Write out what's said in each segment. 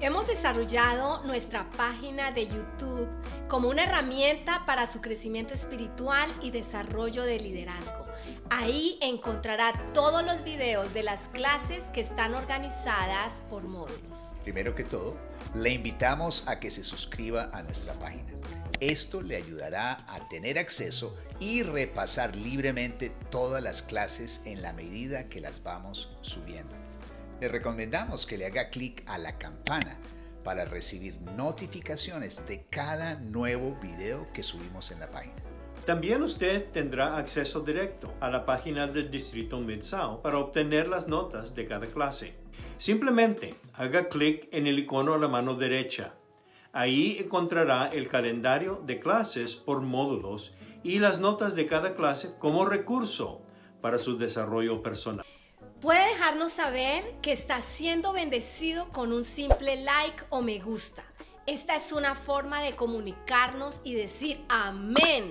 Hemos desarrollado nuestra página de YouTube como una herramienta para su crecimiento espiritual y desarrollo de liderazgo. Ahí encontrará todos los videos de las clases que están organizadas por módulos. Primero que todo, le invitamos a que se suscriba a nuestra página. Esto le ayudará a tener acceso y repasar libremente todas las clases en la medida que las vamos subiendo. Le recomendamos que le haga clic a la campana para recibir notificaciones de cada nuevo video que subimos en la página. También usted tendrá acceso directo a la página del Distrito Mid-South para obtener las notas de cada clase. Simplemente haga clic en el icono a la mano derecha. Ahí encontrará el calendario de clases por módulos y las notas de cada clase como recurso para su desarrollo personal. Puede dejarnos saber que está siendo bendecido con un simple like o me gusta. Esta es una forma de comunicarnos y decir amén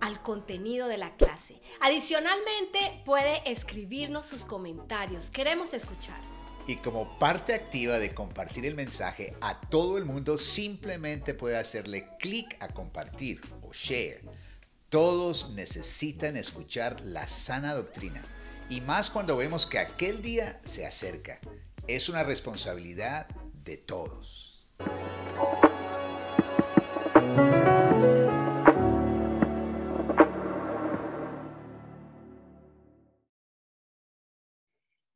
al contenido de la clase. Adicionalmente, puede escribirnos sus comentarios. Queremos escuchar. Y como parte activa de compartir el mensaje a todo el mundo, simplemente puede hacerle clic a compartir o share. Todos necesitan escuchar la sana doctrina. Y más cuando vemos que aquel día se acerca. Es una responsabilidad de todos.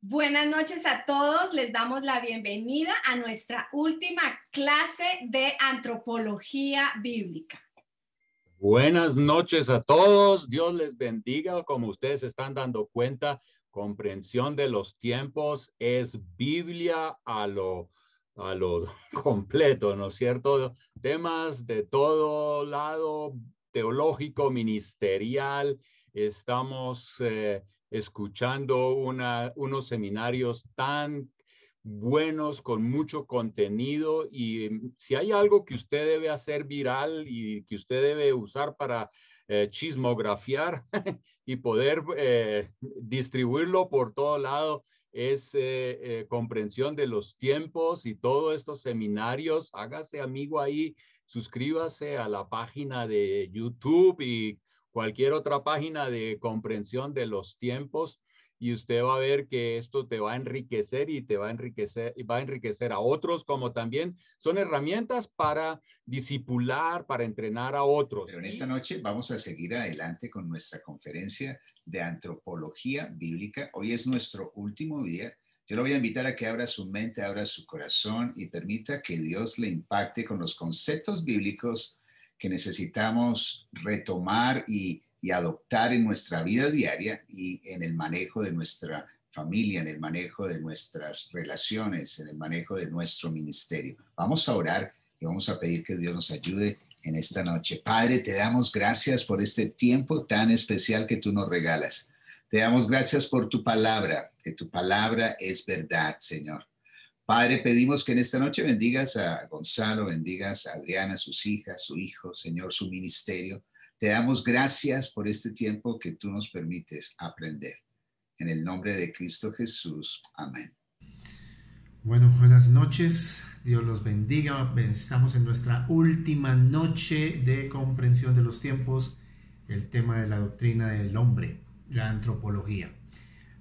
Buenas noches a todos. Les damos la bienvenida a nuestra última clase de antropología bíblica. Buenas noches a todos, Dios les bendiga. Como ustedes se están dando cuenta, comprensión de los tiempos es Biblia a lo completo, ¿no es cierto? Temas de todo lado, teológico, ministerial. Estamos escuchando unos seminarios tan buenos, con mucho contenido, y si hay algo que usted debe hacer viral y que usted debe usar para chismografiar y poder distribuirlo por todo lado, es comprensión de los tiempos y todos estos seminarios. Hágase amigo ahí, suscríbase a la página de YouTube y cualquier otra página de comprensión de los tiempos. Y usted va a ver que esto te va a enriquecer y va a enriquecer a otros, como también son herramientas para discipular, para entrenar a otros. Pero en esta noche vamos a seguir adelante con nuestra conferencia de antropología bíblica. Hoy es nuestro último día. Yo lo voy a invitar a que abra su mente, abra su corazón y permita que Dios le impacte con los conceptos bíblicos que necesitamos retomar y adoptar en nuestra vida diaria y en el manejo de nuestra familia, en el manejo de nuestras relaciones, en el manejo de nuestro ministerio. Vamos a orar y vamos a pedir que Dios nos ayude en esta noche. Padre, te damos gracias por este tiempo tan especial que tú nos regalas. Te damos gracias por tu palabra, que tu palabra es verdad, Señor. Padre, pedimos que en esta noche bendigas a Gonzalo, bendigas a Adriana, sus hijas, su hijo, Señor, su ministerio. Te damos gracias por este tiempo que tú nos permites aprender. En el nombre de Cristo Jesús. Amén. Bueno, buenas noches. Dios los bendiga. Estamos en nuestra última noche de comprensión de los tiempos, el tema de la doctrina del hombre, la antropología.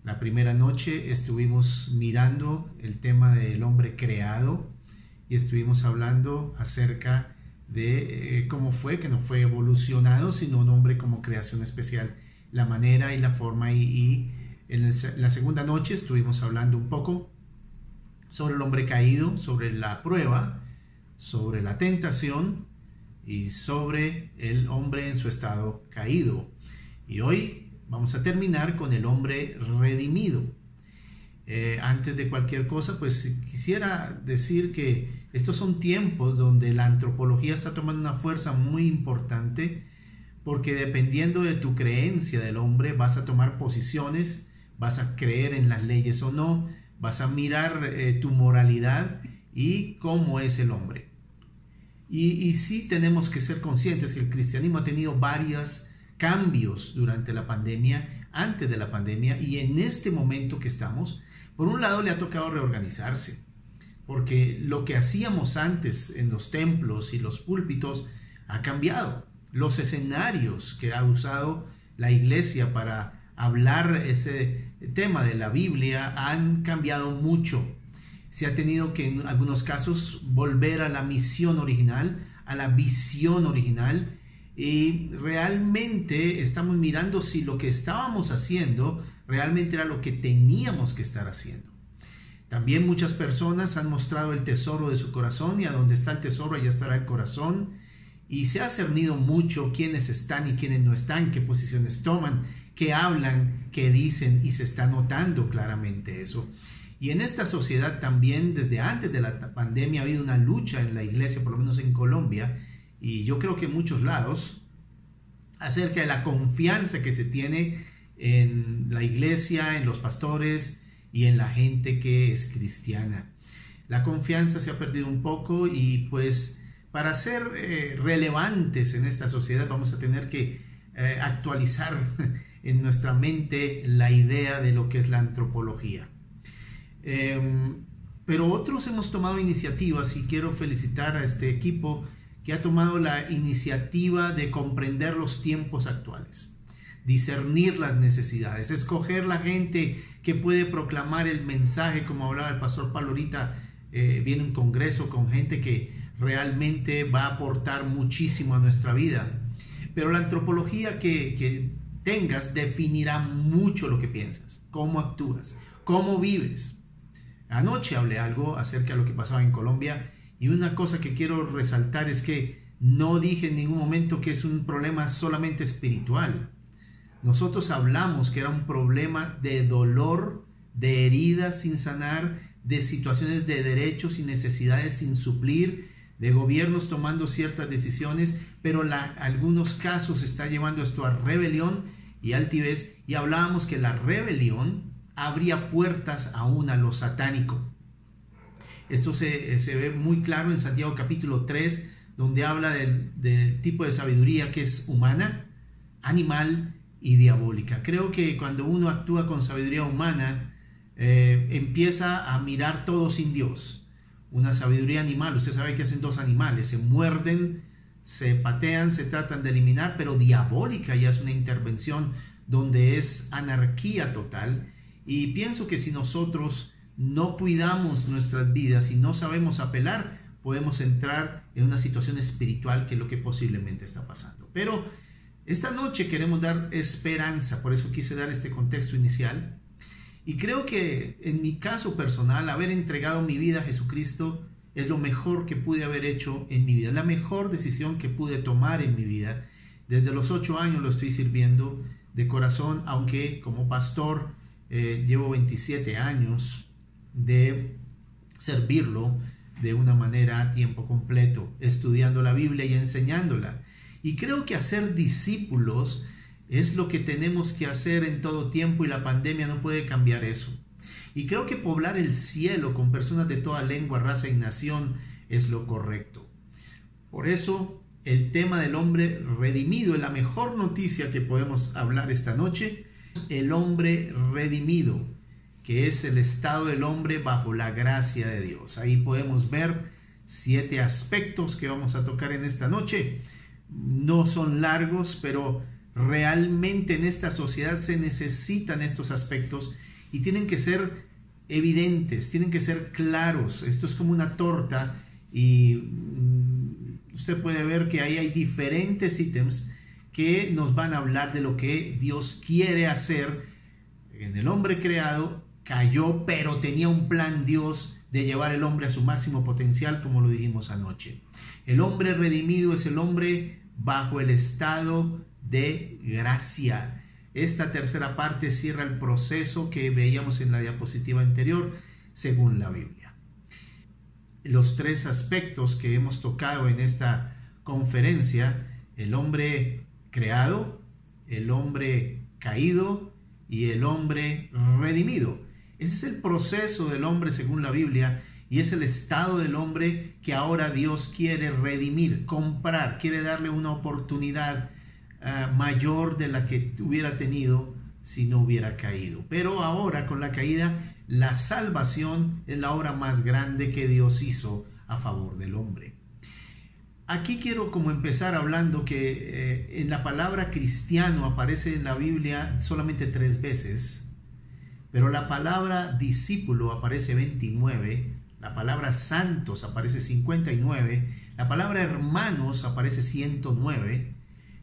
La primera noche estuvimos mirando el tema del hombre creado y estuvimos hablando acerca de cómo fue, que no fue evolucionado, sino un hombre como creación especial, la manera y la forma. Y en la segunda noche estuvimos hablando un poco sobre el hombre caído, sobre la prueba, sobre la tentación y sobre el hombre en su estado caído. Y hoy vamos a terminar con el hombre redimido. Antes de cualquier cosa, pues quisiera decir que estos son tiempos donde la antropología está tomando una fuerza muy importante, porque dependiendo de tu creencia del hombre vas a tomar posiciones, vas a creer en las leyes o no, vas a mirar tu moralidad y cómo es el hombre. Y sí tenemos que ser conscientes que el cristianismo ha tenido varios cambios durante la pandemia, antes de la pandemia y en este momento que estamos. Por un lado le ha tocado reorganizarse. porque lo que hacíamos antes en los templos y los púlpitos ha cambiado. Los escenarios que ha usado la iglesia para hablar ese tema de la Biblia han cambiado mucho. Se ha tenido que en algunos casos volver a la misión original, a la visión original, y realmente estamos mirando si lo que estábamos haciendo realmente era lo que teníamos que estar haciendo. También muchas personas han mostrado el tesoro de su corazón, y a donde está el tesoro allá estará el corazón, y se ha cernido mucho quiénes están y quiénes no están, qué posiciones toman, qué hablan, qué dicen, y se está notando claramente eso. Y en esta sociedad también, desde antes de la pandemia, ha habido una lucha en la iglesia, por lo menos en Colombia, y yo creo que en muchos lados, acerca de la confianza que se tiene en la iglesia, en los pastores y en la gente que es cristiana. La confianza se ha perdido un poco, y pues para ser relevantes en esta sociedad vamos a tener que actualizar en nuestra mente la idea de lo que es la antropología. Pero otros hemos tomado iniciativas, y quiero felicitar a este equipo que ha tomado la iniciativa de comprender los tiempos actuales, discernir las necesidades, escoger la gente que puede proclamar el mensaje, como hablaba el pastor Pablo ahorita. Viene un congreso con gente que realmente va a aportar muchísimo a nuestra vida, pero la antropología que tengas definirá mucho lo que piensas, cómo actúas, cómo vives. Anoche hablé algo acerca de lo que pasaba en Colombia, y una cosa que quiero resaltar es que no dije en ningún momento que es un problema solamente espiritual. Nosotros hablamos que era un problema de dolor, de heridas sin sanar, de situaciones de derechos y necesidades sin suplir, de gobiernos tomando ciertas decisiones, pero algunos casos está llevando esto a rebelión y altivez, y hablábamos que la rebelión abría puertas aún a lo satánico. Esto se ve muy claro en Santiago capítulo 3, donde habla del tipo de sabiduría que es humana, animal y diabólica. Creo que cuando uno actúa con sabiduría humana, empieza a mirar todo sin Dios. Una sabiduría animal, usted sabe que hacen dos animales, se muerden, se patean, se tratan de eliminar, pero diabólica ya es una intervención donde es anarquía total. Y pienso que si nosotros no cuidamos nuestras vidas y no sabemos apelar, podemos entrar en una situación espiritual, que es lo que posiblemente está pasando. Pero esta noche queremos dar esperanza, por eso quise dar este contexto inicial. Y creo que en mi caso personal, haber entregado mi vida a Jesucristo es lo mejor que pude haber hecho en mi vida, la mejor decisión que pude tomar en mi vida. Desde los 8 años lo estoy sirviendo de corazón, aunque como pastor llevo 27 años de servirlo de una manera a tiempo completo, estudiando la Biblia y enseñándola. Y creo que hacer discípulos es lo que tenemos que hacer en todo tiempo, y la pandemia no puede cambiar eso. Y creo que poblar el cielo con personas de toda lengua, raza y nación es lo correcto. Por eso el tema del hombre redimido es la mejor noticia que podemos hablar esta noche. El hombre redimido, que es el estado del hombre bajo la gracia de Dios. Ahí podemos ver 7 aspectos que vamos a tocar en esta noche. No son largos, pero realmente en esta sociedad se necesitan estos aspectos y tienen que ser evidentes, tienen que ser claros. Esto es como una torta, y usted puede ver que ahí hay diferentes ítems que nos van a hablar de lo que Dios quiere hacer en el hombre creado. Cayó, pero tenía un plan Dios de llevar el hombre a su máximo potencial, como lo dijimos anoche. El hombre redimido es el hombre bajo el estado de gracia. Esta tercera parte cierra el proceso que veíamos en la diapositiva anterior, según la Biblia. Los 3 aspectos que hemos tocado en esta conferencia: el hombre creado, el hombre caído y el hombre redimido. Ese es el proceso del hombre según la Biblia, y es el estado del hombre que ahora Dios quiere redimir, comprar, quiere darle una oportunidad mayor de la que hubiera tenido si no hubiera caído. Pero ahora con la caída, la salvación es la obra más grande que Dios hizo a favor del hombre. Aquí quiero como empezar hablando que en la palabra cristiano aparece en la Biblia solamente 3 veces, pero la palabra discípulo aparece 29, la palabra santos aparece 59, la palabra hermanos aparece 109,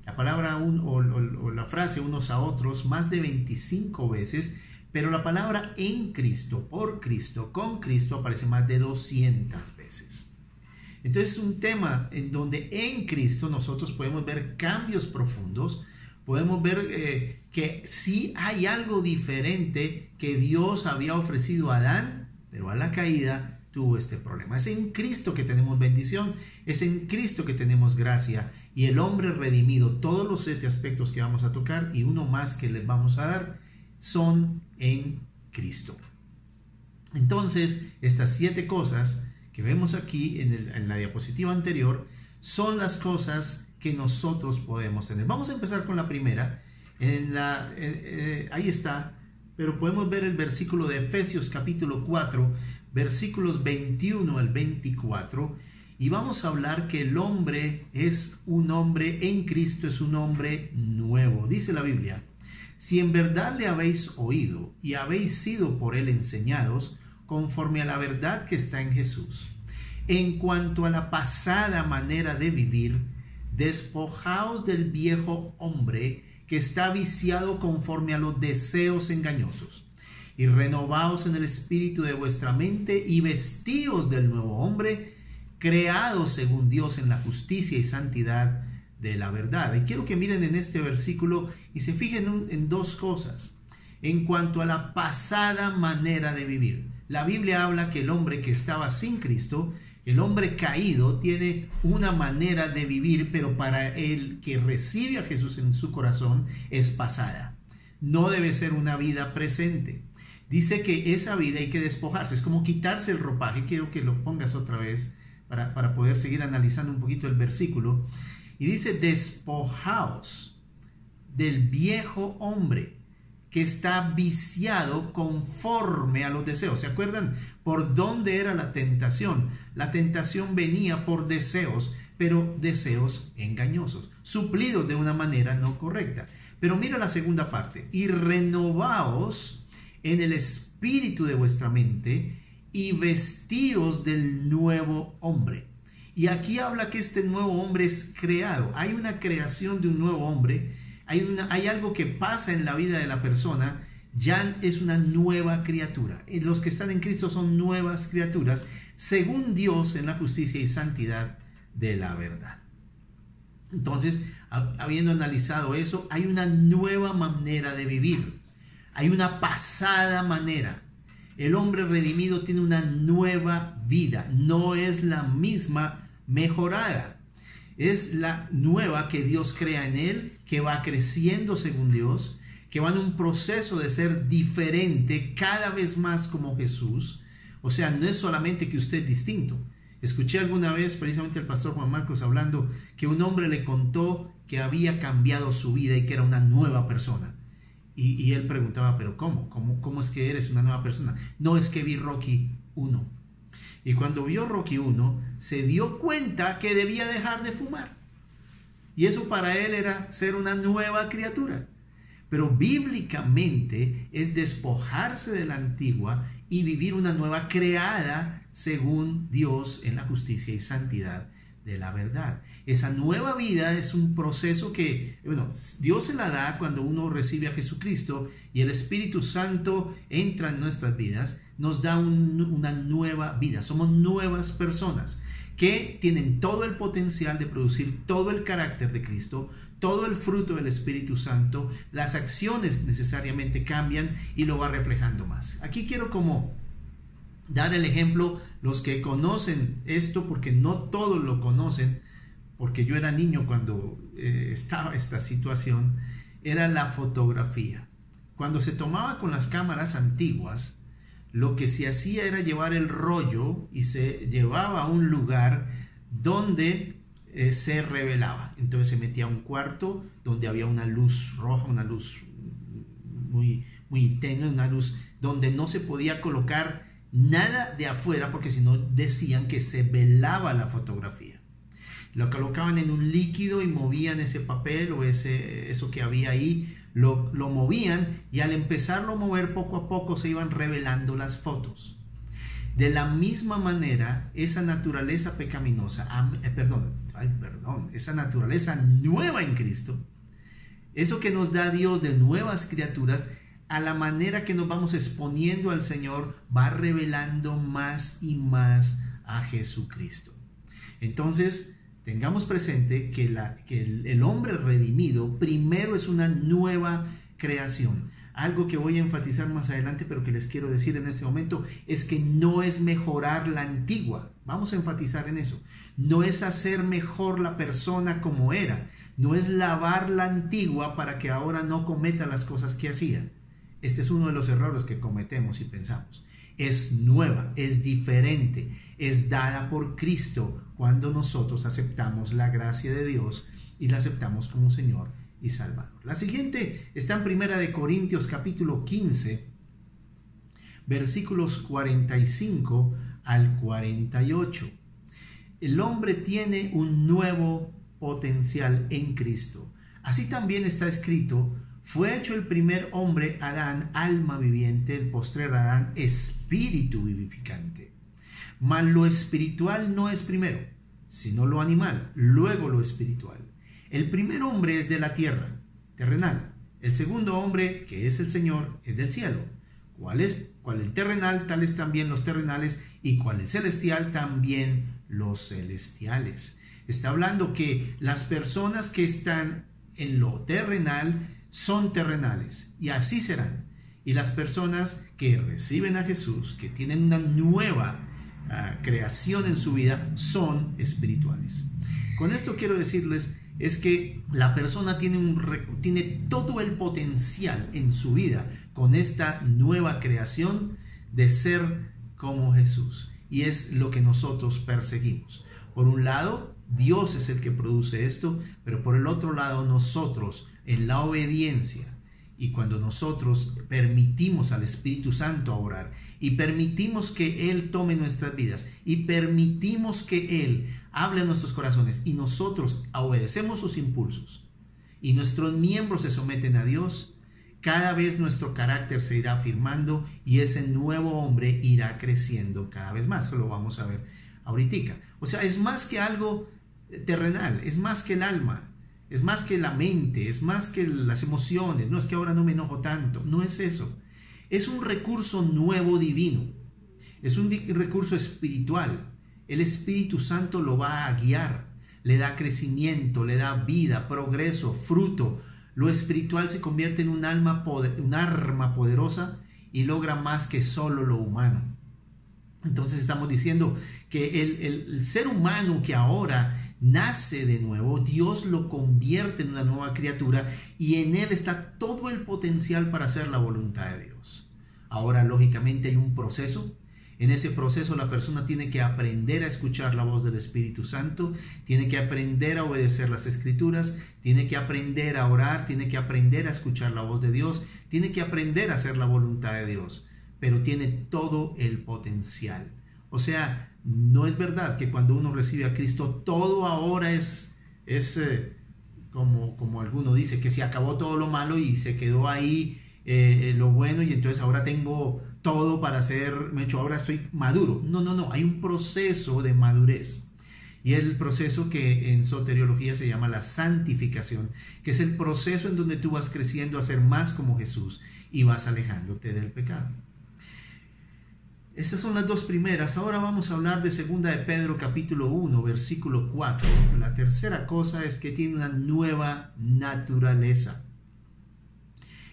la palabra o la frase unos a otros más de 25 veces, pero la palabra en Cristo, por Cristo, con Cristo aparece más de 200 veces. Entonces es un tema en donde en Cristo nosotros podemos ver cambios profundos, podemos ver que sí hay algo diferente que Dios había ofrecido a Adán, pero a la caída tuvo este problema. Es en Cristo que tenemos bendición, es en Cristo que tenemos gracia, y el hombre redimido, todos los 7 aspectos que vamos a tocar y uno más que les vamos a dar, son en Cristo. Entonces, estas 7 cosas que vemos aquí en la diapositiva anterior son las cosas que nosotros podemos tener. Vamos a empezar con la primera. Ahí está, pero podemos ver el versículo de Efesios capítulo 4, versículos 21 al 24, y vamos a hablar que el hombre es un hombre en Cristo, es un hombre nuevo. Dice la Biblia: si en verdad le habéis oído y habéis sido por él enseñados, conforme a la verdad que está en Jesús, en cuanto a la pasada manera de vivir, despojaos del viejo hombre que está viciado conforme a los deseos engañosos, y renovaos en el espíritu de vuestra mente, y vestíos del nuevo hombre, creado según Dios en la justicia y santidad de la verdad. Y quiero que miren en este versículo y se fijen en 2 cosas. En cuanto a la pasada manera de vivir, la Biblia habla que el hombre que estaba sin Cristo, el hombre caído, tiene una manera de vivir, pero para el que recibe a Jesús en su corazón es pasada. No debe ser una vida presente. Dice que esa vida hay que despojarse, es como quitarse el ropaje. Quiero que lo pongas otra vez para poder seguir analizando un poquito el versículo. Y dice: despojaos del viejo hombre que está viciado conforme a los deseos. ¿Se acuerdan por dónde era la tentación? La tentación venía por deseos, pero deseos engañosos, suplidos de una manera no correcta. Pero mira la segunda parte: y renovaos en el espíritu de vuestra mente, y vestíos del nuevo hombre. Y aquí habla que este nuevo hombre es creado. Hay una creación de un nuevo hombre. Hay algo que pasa en la vida de la persona. Ya es una nueva criatura. Los que están en Cristo son nuevas criaturas, según Dios en la justicia y santidad de la verdad. Entonces, habiendo analizado eso, hay una nueva manera de vivir. Hay una pasada manera. El hombre redimido tiene una nueva vida. No es la misma mejorada. Es la nueva que Dios crea en él, que va creciendo según Dios, que va en un proceso de ser diferente cada vez más como Jesús. O sea, no es solamente que usted es distinto. Escuché alguna vez precisamente al pastor Juan Marcos hablando que un hombre le contó que había cambiado su vida y que era una nueva persona. Y él preguntaba: ¿pero cómo? ¿Cómo es que eres una nueva persona? No, es que vi Rocky 1. Y cuando vio Rocky 1, se dio cuenta que debía dejar de fumar. Y eso para él era ser una nueva criatura. Pero bíblicamente es despojarse de la antigua y vivir una nueva creada según Dios en la justicia y santidad de la verdad. Esa nueva vida es un proceso que, Dios se la da cuando uno recibe a Jesucristo y el Espíritu Santo entra en nuestras vidas, nos da una nueva vida. Somos nuevas personas que tienen todo el potencial de producir todo el carácter de Cristo, todo el fruto del Espíritu Santo. Las acciones necesariamente cambian y lo va reflejando más. Aquí quiero como dar el ejemplo, los que conocen esto, porque no todos lo conocen, porque yo era niño cuando estaba esta situación, era la fotografía. Cuando se tomaba con las cámaras antiguas, lo que se hacía era llevar el rollo y se llevaba a un lugar donde se revelaba. Entonces se metía a un cuarto donde había una luz roja, una luz muy tenue, una luz donde no se podía colocar nada de afuera, porque si no decían que se velaba la fotografía. Lo colocaban en un líquido y movían ese papel o eso que había ahí, lo movían, y al empezarlo a mover poco a poco se iban revelando las fotos. De la misma manera, esa naturaleza pecaminosa, esa naturaleza nueva en Cristo, eso que nos da Dios de nuevas criaturas, a la manera que nos vamos exponiendo al Señor, va revelando más y más a Jesucristo. Entonces, tengamos presente que el hombre redimido primero es una nueva creación. Algo que voy a enfatizar más adelante, pero que les quiero decir en este momento, es que no es mejorar la antigua. Vamos a enfatizar en eso. No es hacer mejor la persona como era. No es lavar la antigua para que ahora no cometa las cosas que hacía. Este es uno de los errores que cometemos y pensamos. Es nueva, es diferente, es dada por Cristo cuando nosotros aceptamos la gracia de Dios y la aceptamos como Señor y Salvador. La siguiente está en 1 Corintios capítulo 15, versículos 45 al 48. El hombre tiene un nuevo potencial en Cristo. Así también está escrito: fue hecho el primer hombre, Adán, alma viviente; el postrer Adán, espíritu vivificante. Mas lo espiritual no es primero, sino lo animal, luego lo espiritual. El primer hombre es de la tierra, terrenal. El segundo hombre, que es el Señor, es del cielo. Cuál el terrenal, tales también los terrenales, y cuál el celestial, también los celestiales. Está hablando que las personas que están en lo terrenal son terrenales, y así serán. Y las personas que reciben a Jesús, que tienen una nueva creación en su vida, son espirituales. Con esto quiero decirles es que la persona tiene todo el potencial en su vida con esta nueva creación de ser como Jesús, y es lo que nosotros perseguimos. Por un lado, Dios es el que produce esto, pero por el otro lado, nosotros en la obediencia, y cuando nosotros permitimos al Espíritu Santo obrar y permitimos que Él tome nuestras vidas y permitimos que Él hable a nuestros corazones y nosotros obedecemos sus impulsos y nuestros miembros se someten a Dios, cada vez nuestro carácter se irá afirmando y ese nuevo hombre irá creciendo cada vez más. Eso lo vamos a ver ahorita. O sea, es más que algo terrenal, es más que el alma. Es más que la mente, es más que las emociones. No es que ahora no me enojo tanto, no es eso. Es un recurso nuevo divino, es un recurso espiritual. El Espíritu Santo lo va a guiar, le da crecimiento, le da vida, progreso, fruto. Lo espiritual se convierte en un arma poderosa y logra más que solo lo humano. Entonces estamos diciendo que el ser humano que ahora nace de nuevo, Dios lo convierte en una nueva criatura y en él está todo el potencial para hacer la voluntad de Dios. Ahora, lógicamente, hay un proceso. En ese proceso la persona tiene que aprender a escuchar la voz del Espíritu Santo, tiene que aprender a obedecer las Escrituras, tiene que aprender a orar, tiene que aprender a escuchar la voz de Dios, tiene que aprender a hacer la voluntad de Dios, pero tiene todo el potencial. O sea, no es verdad que cuando uno recibe a Cristo todo ahora es como alguno dice, que se acabó todo lo malo y se quedó ahí lo bueno y entonces ahora tengo todo para ahora estoy maduro. No, hay un proceso de madurez y el proceso que en soteriología se llama la santificación, que es el proceso en donde tú vas creciendo a ser más como Jesús y vas alejándote del pecado. Estas son las dos primeras. Ahora vamos a hablar de 2 de Pedro capítulo 1 versículo 4. La tercera cosa es que tiene una nueva naturaleza.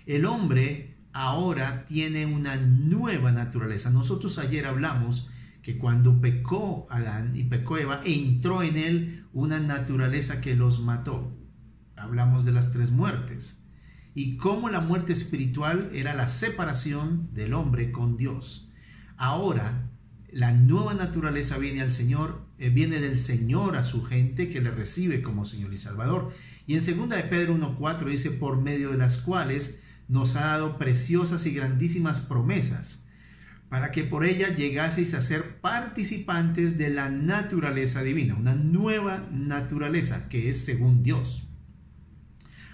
El hombre ahora tiene una nueva naturaleza. Nosotros ayer hablamos que cuando pecó Adán y pecó Eva, entró en él una naturaleza que los mató. Hablamos de las 3 muertes y cómo la muerte espiritual era la separación del hombre con Dios. Ahora, la nueva naturaleza viene del Señor a su gente que le recibe como Señor y Salvador. Y en 2 de Pedro 1:4 dice, por medio de las cuales nos ha dado preciosas y grandísimas promesas, para que por ella llegaseis a ser participantes de la naturaleza divina, una nueva naturaleza que es según Dios,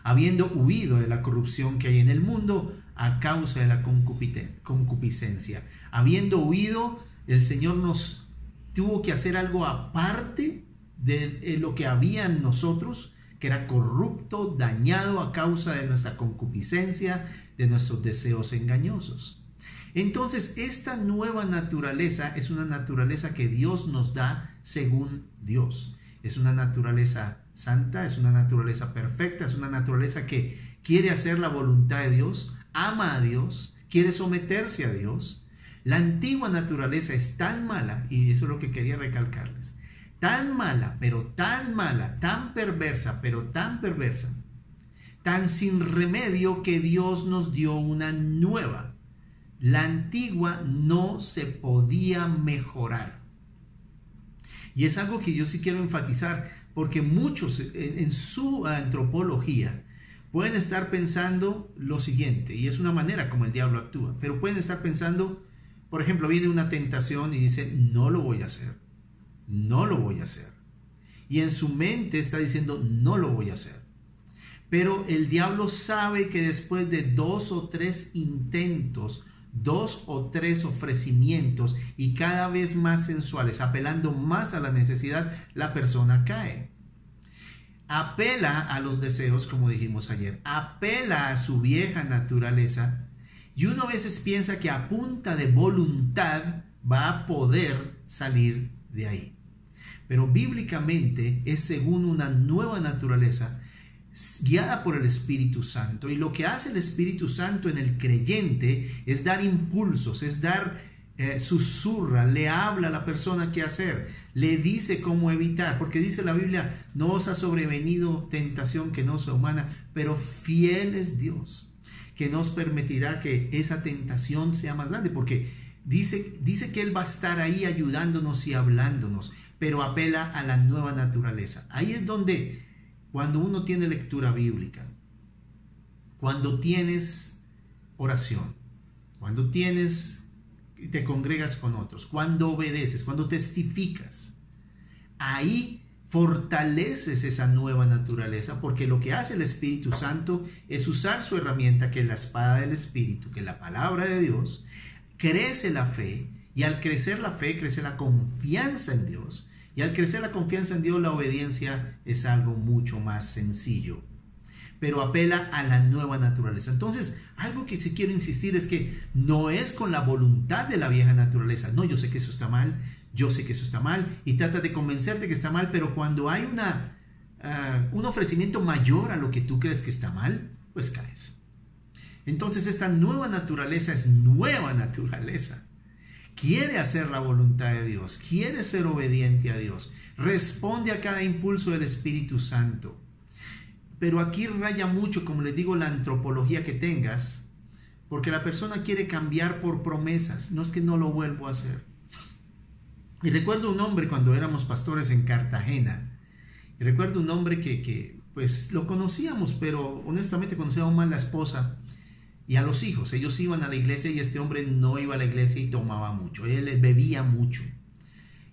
habiendo huido de la corrupción que hay en el mundo a causa de la concupiscencia. Habiendo huido, el Señor nos tuvo que hacer algo aparte de lo que había en nosotros, que era corrupto, dañado a causa de nuestra concupiscencia, de nuestros deseos engañosos. Entonces, esta nueva naturaleza es una naturaleza que Dios nos da según Dios. Es una naturaleza santa, es una naturaleza perfecta, es una naturaleza que quiere hacer la voluntad de Dios, ama a Dios, quiere someterse a Dios. La antigua naturaleza es tan mala, y eso es lo que quería recalcarles, tan mala, tan perversa, tan sin remedio, que Dios nos dio una nueva. La antigua no se podía mejorar. Y es algo que yo sí quiero enfatizar, porque muchos en su antropología pueden estar pensando lo siguiente, y es una manera como el diablo actúa, pero pueden estar pensando, por ejemplo, viene una tentación y dice, no lo voy a hacer, no lo voy a hacer. Y en su mente está diciendo, no lo voy a hacer. Pero el diablo sabe que después de 2 o 3 intentos, 2 o 3 ofrecimientos y cada vez más sensuales, apelando más a la necesidad, la persona cae. Apela a los deseos, como dijimos ayer, apela a su vieja naturaleza, y uno a veces piensa que a punta de voluntad va a poder salir de ahí. Pero bíblicamente es según una nueva naturaleza guiada por el Espíritu Santo, y lo que hace el Espíritu Santo en el creyente es dar impulsos, es dar susurra, le habla a la persona qué hacer, le dice cómo evitar, porque dice la Biblia, no os ha sobrevenido tentación que no sea humana, pero fiel es Dios, que nos permitirá que esa tentación sea más grande, porque dice que Él va a estar ahí ayudándonos y hablándonos, pero apela a la nueva naturaleza. Ahí es donde, cuando uno tiene lectura bíblica, cuando tienes oración, cuando te congregas con otros, cuando obedeces, cuando testificas, ahí fortaleces esa nueva naturaleza, porque lo que hace el Espíritu Santo es usar su herramienta, que es la espada del Espíritu, que es la palabra de Dios. Crece la fe, y al crecer la fe, crece la confianza en Dios. Y al crecer la confianza en Dios, la obediencia es algo mucho más sencillo, pero apela a la nueva naturaleza. Entonces, algo que sí quiero insistir es que no es con la voluntad de la vieja naturaleza. No, yo sé que eso está mal, y trata de convencerte que está mal, pero cuando hay un ofrecimiento mayor a lo que tú crees que está mal, pues caes. Entonces, esta nueva naturaleza es nueva naturaleza. Quiere hacer la voluntad de Dios, quiere ser obediente a Dios, responde a cada impulso del Espíritu Santo. Pero aquí raya mucho, como les digo, la antropología que tengas, porque la persona quiere cambiar por promesas. No es que no lo vuelvo a hacer. Y recuerdo un hombre cuando éramos pastores en Cartagena, y recuerdo un hombre que pues lo conocíamos, pero honestamente conocíamos más la esposa y a los hijos. Ellos iban a la iglesia y este hombre no iba a la iglesia y tomaba mucho, él bebía mucho.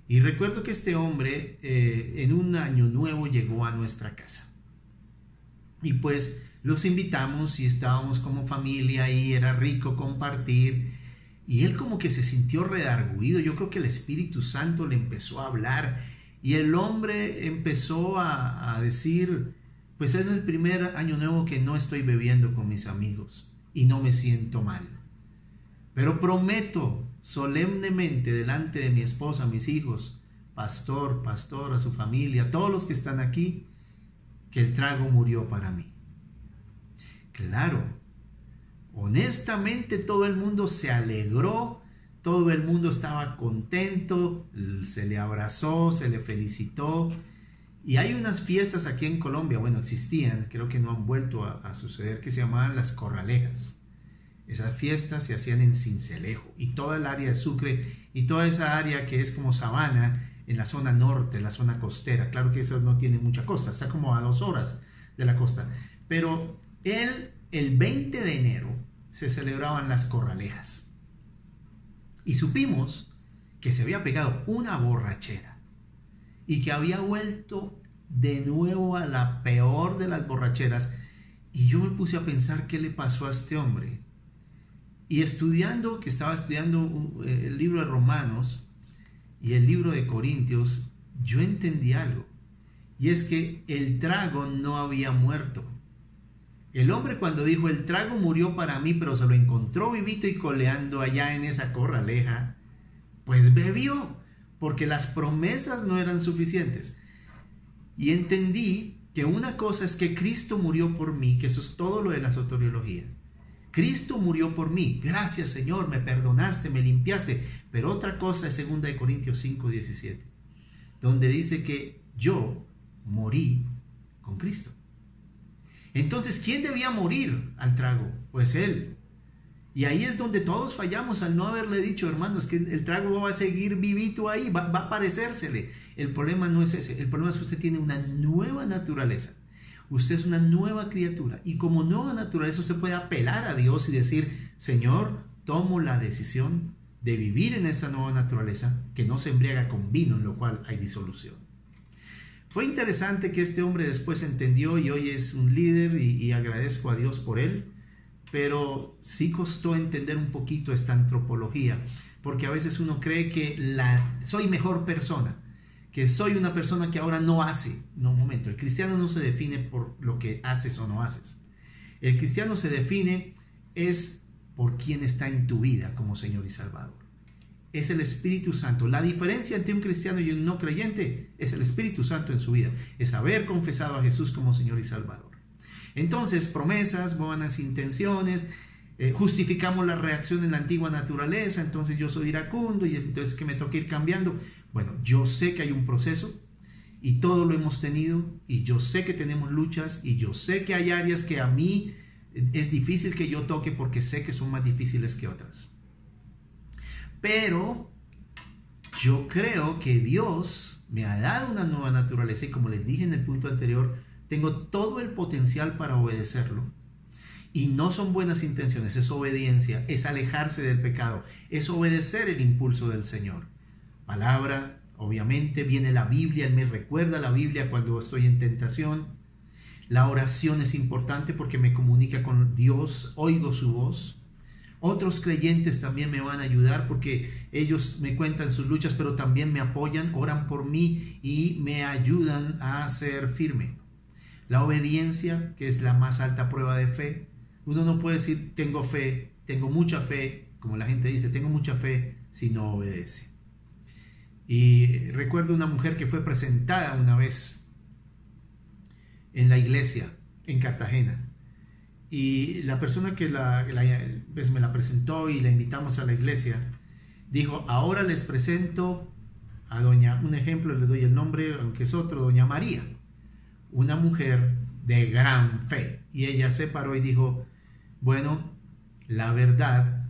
Y recuerdo que este hombre en un año nuevo llegó a nuestra casa. Y pues los invitamos y estábamos como familia y era rico compartir. Y él como que se sintió redarguido. Yo creo que el Espíritu Santo le empezó a hablar. Y el hombre empezó a decir, pues es el primer año nuevo que no estoy bebiendo con mis amigos. Y no me siento mal, pero prometo solemnemente delante de mi esposa, mis hijos, pastor, a su familia, todos los que están aquí, que el trago murió para mí. Claro, honestamente todo el mundo se alegró, todo el mundo estaba contento, se le abrazó, se le felicitó. Y hay unas fiestas aquí en Colombia, bueno, existían, creo que no han vuelto a suceder, que se llamaban las corralejas. Esas fiestas se hacían en Sincelejo y toda el área de Sucre y toda esa área que es como sabana en la zona norte, la zona costera. Claro que eso no tiene mucha costa, está como a 2 horas de la costa. Pero él el 20 de enero se celebraban las corralejas. Y supimos que se había pegado una borrachera y que había vuelto de nuevo a la peor de las borracheras. Y yo me puse a pensar qué le pasó a este hombre. Y estaba estudiando el libro de Romanos y el libro de Corintios, yo entendí algo. Y es que el trago no había muerto. El hombre, cuando dijo el trago murió para mí, pero se lo encontró vivito y coleando allá en esa corraleja, pues bebió, porque las promesas no eran suficientes. Y entendí que una cosa es que Cristo murió por mí, que eso es todo lo de la soteriología. Cristo murió por mí. Gracias, Señor, me perdonaste, me limpiaste. Pero otra cosa es 2 Corintios 5:17, donde dice que yo morí con Cristo. Entonces, ¿quién debía morir al trago? Pues Él. Y ahí es donde todos fallamos al no haberle dicho, hermanos, que el trago va a seguir vivito ahí, va a parecérsele. El problema no es ese. El problema es que usted tiene una nueva naturaleza. Usted es una nueva criatura. Y como nueva naturaleza usted puede apelar a Dios y decir, Señor, tomo la decisión de vivir en esa nueva naturaleza que no se embriaga con vino, en lo cual hay disolución. Fue interesante que este hombre después entendió y hoy es un líder y agradezco a Dios por él, pero sí costó entender un poquito esta antropología, porque a veces uno cree que soy mejor persona, que soy una persona que ahora no hace. No, un momento, el cristiano no se define por lo que haces o no haces. El cristiano se define es por quién está en tu vida como Señor y Salvador. Es el Espíritu Santo. La diferencia entre un cristiano y un no creyente es el Espíritu Santo en su vida. Es haber confesado a Jesús como Señor y Salvador. Entonces, promesas, buenas intenciones, justificamos la reacción en la antigua naturaleza. Entonces yo soy iracundo y entonces que me toca ir cambiando. Bueno, yo sé que hay un proceso y todo lo hemos tenido y yo sé que tenemos luchas y yo sé que hay áreas que a mí es difícil que yo toque porque sé que son más difíciles que otras. Pero yo creo que Dios me ha dado una nueva naturaleza y como les dije en el punto anterior, tengo todo el potencial para obedecerlo. Y no son buenas intenciones, es obediencia, es alejarse del pecado, es obedecer el impulso del Señor. Palabra, obviamente, viene la Biblia, Él me recuerda la Biblia cuando estoy en tentación. La oración es importante porque me comunica con Dios, oigo su voz. Otros creyentes también me van a ayudar porque ellos me cuentan sus luchas, pero también me apoyan, oran por mí y me ayudan a ser firme. La obediencia, que es la más alta prueba de fe. Uno no puede decir tengo fe, tengo mucha fe, como la gente dice, tengo mucha fe, si no obedece. Y recuerdo una mujer que fue presentada una vez en la iglesia en Cartagena. Y la persona que me la presentó y la invitamos a la iglesia, dijo, ahora les presento a un ejemplo, le doy el nombre, aunque es otro, doña María, una mujer de gran fe. Y ella se paró y dijo, bueno, la verdad,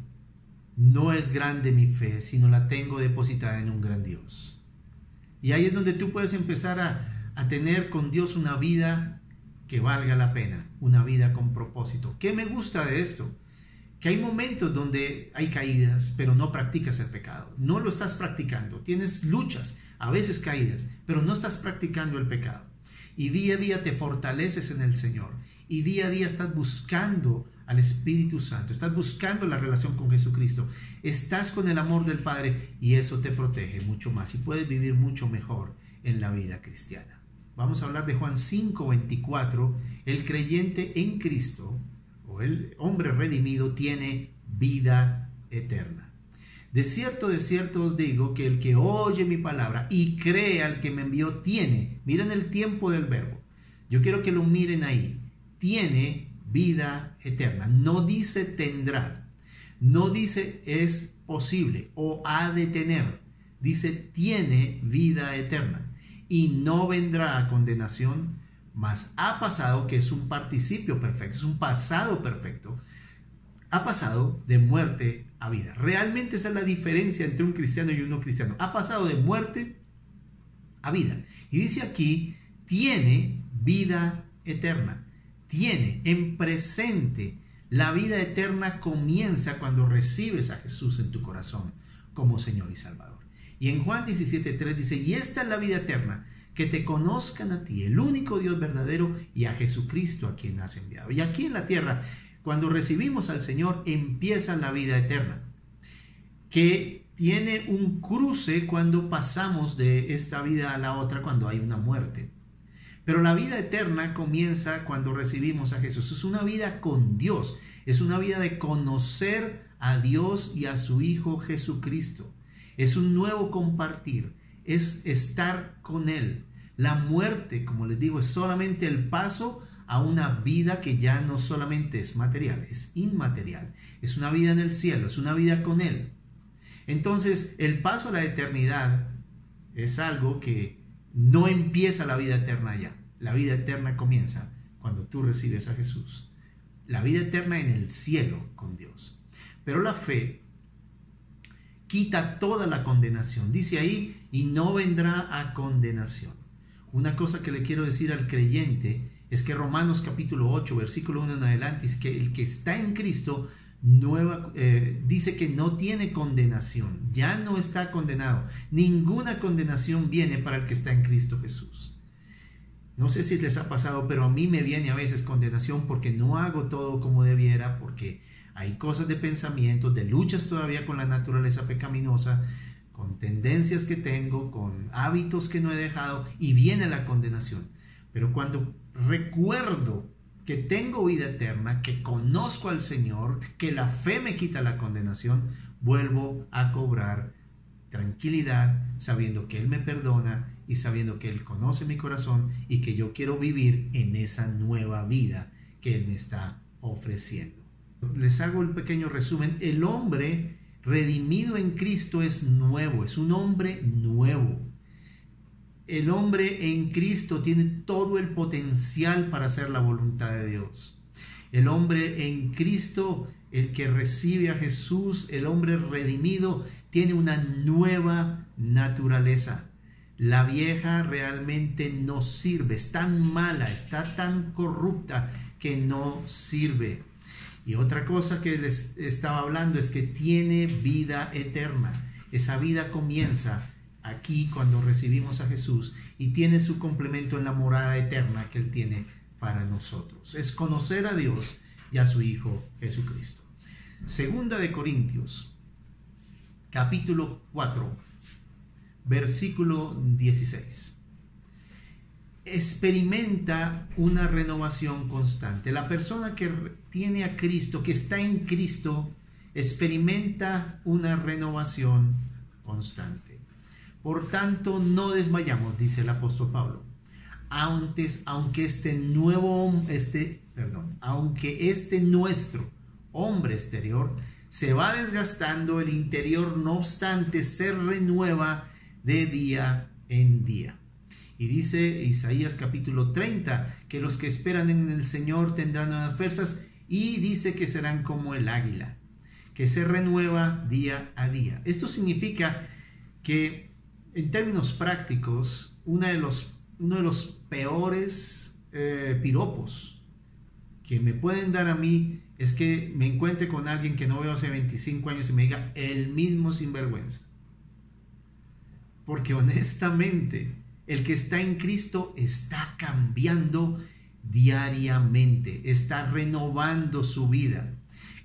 no es grande mi fe, sino la tengo depositada en un gran Dios. Y ahí es donde tú puedes empezar a tener con Dios una vida que valga la pena, una vida con propósito. ¿Qué me gusta de esto? Que hay momentos donde hay caídas, pero no practicas el pecado. No lo estás practicando. Tienes luchas, a veces caídas, pero no estás practicando el pecado. Y día a día te fortaleces en el Señor. Y día a día estás buscando al Espíritu Santo. Estás buscando la relación con Jesucristo. Estás con el amor del Padre y eso te protege mucho más. Y puedes vivir mucho mejor en la vida cristiana. Vamos a hablar de Juan 5:24. El creyente en Cristo, o el hombre redimido, tiene vida eterna. De cierto os digo que el que oye mi palabra y cree al que me envió tiene, miren el tiempo del verbo, yo quiero que lo miren ahí, tiene vida eterna. No dice tendrá, no dice es posible o ha de tener, dice tiene vida eterna. Y no vendrá a condenación, mas ha pasado, que es un participio perfecto, es un pasado perfecto, ha pasado de muerte a vida. Realmente esa es la diferencia entre un cristiano y un no cristiano. Ha pasado de muerte a vida. Y dice aquí, tiene vida eterna. tiene en presente. La vida eterna comienza cuando recibes a Jesús en tu corazón como Señor y Salvador. Y en Juan 17:3 dice, y esta es la vida eterna, que te conozcan a ti, el único Dios verdadero, y a Jesucristo a quien has enviado. Y aquí en la tierra, cuando recibimos al Señor, empieza la vida eterna, que tiene un cruce cuando pasamos de esta vida a la otra, cuando hay una muerte. Pero la vida eterna comienza cuando recibimos a Jesús. Es una vida con Dios, es una vida de conocer a Dios y a su Hijo Jesucristo. Es un nuevo compartir, es estar con Él. La muerte, como les digo, es solamente el paso a una vida que ya no solamente es material, es inmaterial. Es una vida en el cielo, es una vida con Él. Entonces, el paso a la eternidad es algo que no empieza la vida eterna ya. La vida eterna comienza cuando tú recibes a Jesús. La vida eterna en el cielo con Dios. Pero la fe quita toda la condenación. Dice ahí, y no vendrá a condenación. Una cosa que le quiero decir al creyente es que Romanos capítulo 8, versículo 1 en adelante, dice que el que está en Cristo dice que no tiene condenación, ya no está condenado. Ninguna condenación viene para el que está en Cristo Jesús. No sé si les ha pasado, pero a mí me viene a veces condenación porque no hago todo como debiera, porque hay cosas de pensamiento, de luchas todavía con la naturaleza pecaminosa, con tendencias que tengo, con hábitos que no he dejado, y viene la condenación. Pero cuando recuerdo que tengo vida eterna, que conozco al Señor, que la fe me quita la condenación, vuelvo a cobrar tranquilidad, sabiendo que Él me perdona y sabiendo que Él conoce mi corazón y que yo quiero vivir en esa nueva vida que Él me está ofreciendo. Les hago el pequeño resumen. El hombre redimido en Cristo es nuevo, es un hombre nuevo. El hombre en Cristo tiene todo el potencial para hacer la voluntad de Dios. El hombre en Cristo, el que recibe a Jesús, el hombre redimido, tiene una nueva naturaleza. La vieja realmente no sirve, es tan mala, está tan corrupta que no sirve. Y otra cosa que les estaba hablando es que tiene vida eterna. Esa vida comienza aquí cuando recibimos a Jesús y tiene su complemento en la morada eterna que Él tiene para nosotros. Es conocer a Dios y a su Hijo Jesucristo. Segunda de Corintios, capítulo 4, versículo 16. Experimenta una renovación constante. La persona que tiene a Cristo, que está en Cristo, experimenta una renovación constante. Por tanto, no desmayamos, dice el apóstol Pablo. Aunque este nuestro hombre exterior se va desgastando, el interior no obstante se renueva de día en día. Y dice Isaías capítulo 30 que los que esperan en el Señor tendrán nuevas fuerzas, y dice que serán como el águila, que se renueva día a día. Esto significa que en términos prácticos, uno de los peores piropos que me pueden dar a mí es que me encuentre con alguien que no veo hace 25 años y me diga el mismo sinvergüenza. Porque honestamente, el que está en Cristo está cambiando diariamente, está renovando su vida,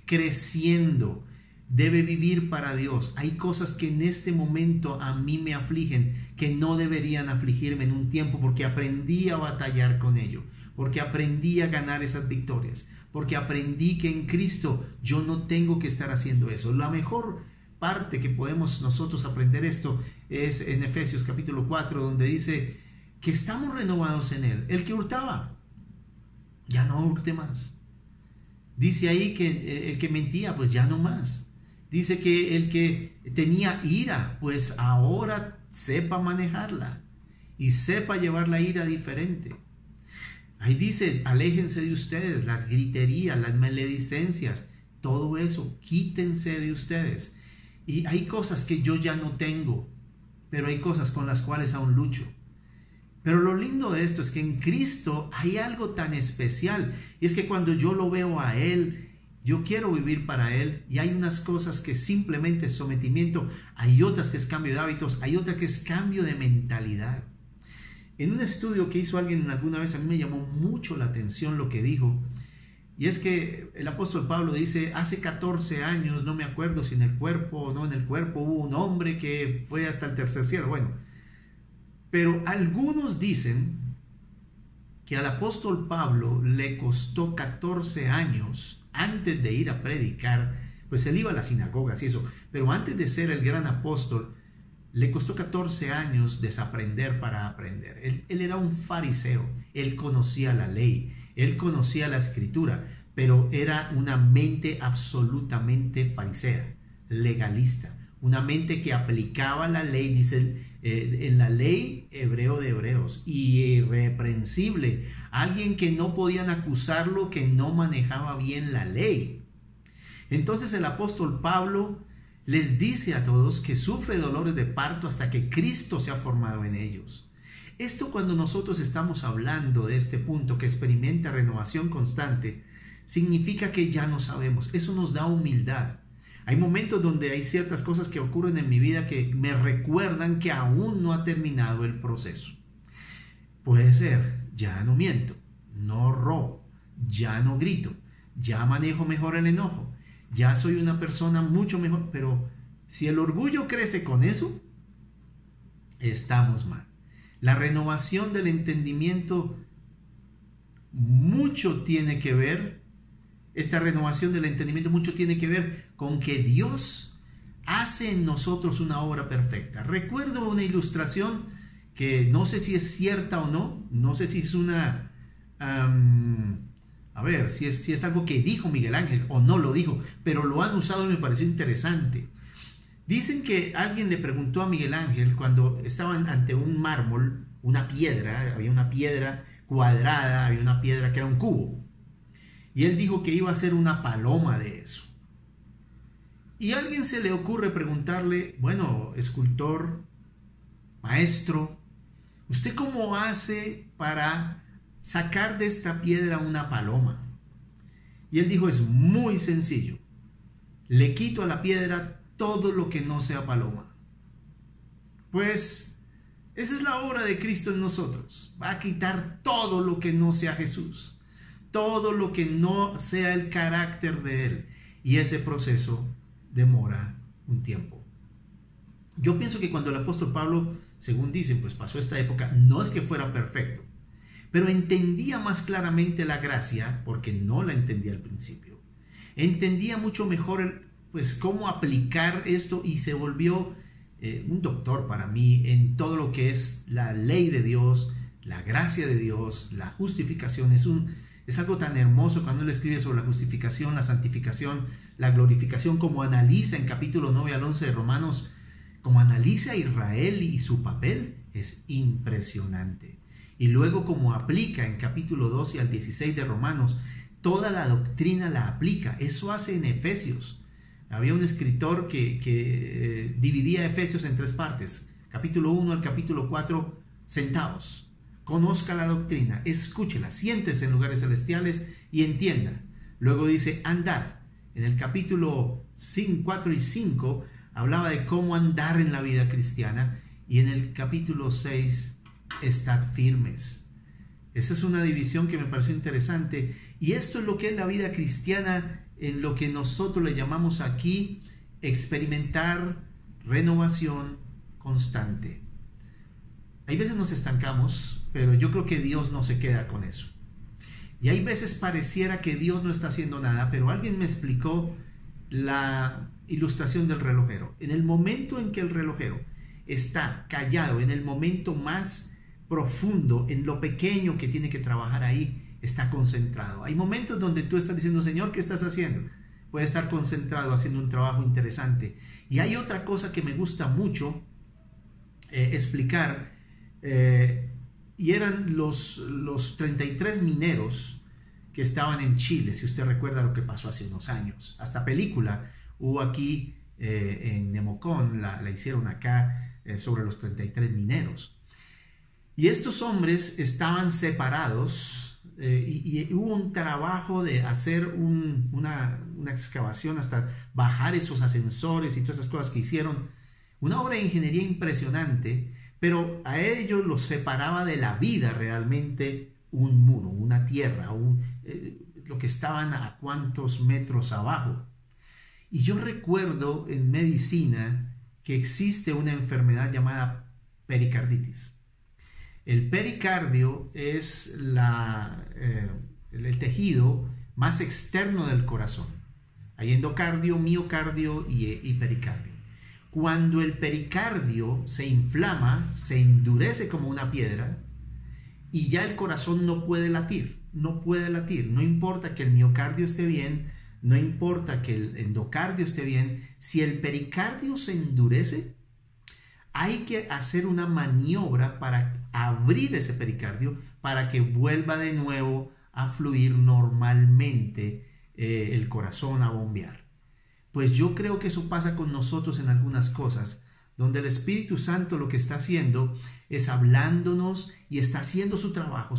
creciendo, debe vivir para Dios. Hay cosas que en este momento a mí me afligen, que no deberían afligirme en un tiempo, porque aprendí a batallar con ello, porque aprendí a ganar esas victorias, porque aprendí que en Cristo yo no tengo que estar haciendo eso. La mejor parte que podemos nosotros aprender esto es en Efesios capítulo 4, donde dice que estamos renovados en Él. El que hurtaba, ya no hurte más. Dice ahí que el que mentía, pues ya no más. Dice que el que tenía ira, pues ahora sepa manejarla y sepa llevar la ira diferente. Ahí dice, aléjense de ustedes las griterías, las maledicencias, todo eso, quítense de ustedes. Y hay cosas que yo ya no tengo, pero hay cosas con las cuales aún lucho. Pero lo lindo de esto es que en Cristo hay algo tan especial, y es que cuando yo lo veo a Él, yo quiero vivir para Él, y hay unas cosas que simplemente es sometimiento, hay otras que es cambio de hábitos, hay otras que es cambio de mentalidad. En un estudio que hizo alguien alguna vez, a mí me llamó mucho la atención lo que dijo, y es que el apóstol Pablo dice, hace 14 años, no me acuerdo si en el cuerpo o no en el cuerpo, hubo un hombre que fue hasta el tercer cielo. Bueno, pero algunos dicen que al apóstol Pablo le costó 14 años antes de ir a predicar, pues él iba a las sinagogas y eso, pero antes de ser el gran apóstol, le costó 14 años desaprender para aprender. Él era un fariseo, él conocía la ley, él conocía la escritura, pero era una mente absolutamente farisea, legalista, una mente que aplicaba la ley, dice en la ley hebreo de hebreos, y irreprensible, alguien que no podían acusarlo que no manejaba bien la ley. Entonces el apóstol Pablo les dice a todos que sufre dolores de parto hasta que Cristo se ha formado en ellos. Esto, cuando nosotros estamos hablando de este punto que experimenta renovación constante, significa que ya no sabemos. Eso nos da humildad. Hay momentos donde hay ciertas cosas que ocurren en mi vida que me recuerdan que aún no ha terminado el proceso. Puede ser, ya no miento, no robo, ya no grito, ya manejo mejor el enojo, ya soy una persona mucho mejor, pero si el orgullo crece con eso, estamos mal. La renovación del entendimiento mucho tiene que ver. Esta renovación del entendimiento mucho tiene que ver con que Dios hace en nosotros una obra perfecta. Recuerdo una ilustración que no sé si es cierta o no sé si es una, si es algo que dijo Miguel Ángel o no lo dijo, pero lo han usado y me pareció interesante. Dicen que alguien le preguntó a Miguel Ángel cuando estaban ante un mármol, una piedra, había una piedra cuadrada, había una piedra que era un cubo. Y él dijo que iba a hacer una paloma de eso. Y a alguien se le ocurre preguntarle, bueno, escultor, maestro, ¿usted cómo hace para sacar de esta piedra una paloma? Y él dijo, es muy sencillo. Le quito a la piedra todo lo que no sea paloma. Pues esa es la obra de Cristo en nosotros. Va a quitar todo lo que no sea Jesús. Todo lo que no sea el carácter de Él. Y ese proceso demora un tiempo. Yo pienso que cuando el apóstol Pablo, según dicen, pues pasó esta época, no es que fuera perfecto, pero entendía más claramente la gracia, porque no la entendía al principio. Entendía mucho mejor pues cómo aplicar esto, y se volvió un doctor para mí en todo lo que es la ley de Dios, la gracia de Dios, la justificación. Es algo tan hermoso cuando él escribe sobre la justificación, la santificación, la glorificación, como analiza en capítulo 9 al 11 de Romanos, como analiza a Israel y su papel, es impresionante. Y luego como aplica en capítulo 12 al 16 de Romanos, toda la doctrina la aplica. Eso hace en Efesios. Había un escritor que dividía Efesios en 3 partes, capítulo 1 al capítulo 4, sentados. Conozca la doctrina, escúchela, siéntese en lugares celestiales y entienda. Luego dice, andad. En el capítulo 4 y 5 hablaba de cómo andar en la vida cristiana, y en el capítulo 6, estad firmes. Esa es una división que me pareció interesante, y esto es lo que es la vida cristiana, en lo que nosotros le llamamos aquí experimentar renovación constante. Hay veces nos estancamos, pero yo creo que Dios no se queda con eso. Y hay veces pareciera que Dios no está haciendo nada, pero alguien me explicó la ilustración del relojero. En el momento en que el relojero está callado, en el momento más profundo, en lo pequeño que tiene que trabajar ahí, está concentrado. Hay momentos donde tú estás diciendo, Señor, ¿qué estás haciendo? Puede estar concentrado haciendo un trabajo interesante. Y hay otra cosa que me gusta mucho explicar, y eran los 33 mineros que estaban en Chile. Si usted recuerda lo que pasó hace unos años, hasta película hubo aquí en Nemocón, la hicieron acá sobre los 33 mineros. Y estos hombres estaban separados y hubo un trabajo de hacer una excavación hasta bajar esos ascensores y todas esas cosas que hicieron. Una obra de ingeniería impresionante, pero a ellos los separaba de la vida realmente un muro, una tierra, lo que estaban a cuantos metros abajo. Y yo recuerdo en medicina que existe una enfermedad llamada pericarditis. El pericardio es el tejido más externo del corazón. Hay endocardio, miocardio y pericardio. Cuando el pericardio se inflama, se endurece como una piedra y ya el corazón no puede latir, no puede latir. No importa que el miocardio esté bien, no importa que el endocardio esté bien. Si el pericardio se endurece, hay que hacer una maniobra para abrir ese pericardio para que vuelva de nuevo a fluir normalmente el corazón, a bombear. Pues yo creo que eso pasa con nosotros en algunas cosas, donde el Espíritu Santo lo que está haciendo es hablándonos y está haciendo su trabajo,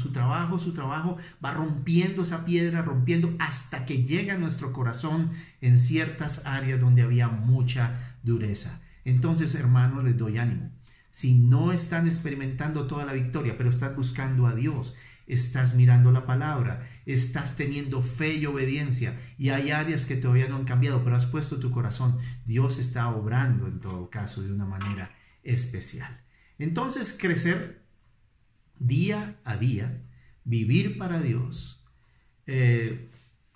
va rompiendo esa piedra, rompiendo hasta que llega a nuestro corazón en ciertas áreas donde había mucha dureza. Entonces, hermanos, les doy ánimo. Si no están experimentando toda la victoria, pero estás buscando a Dios, estás mirando la palabra, estás teniendo fe y obediencia, y hay áreas que todavía no han cambiado, pero has puesto tu corazón, Dios está obrando en todo caso de una manera especial. Entonces, crecer día a día, vivir para Dios,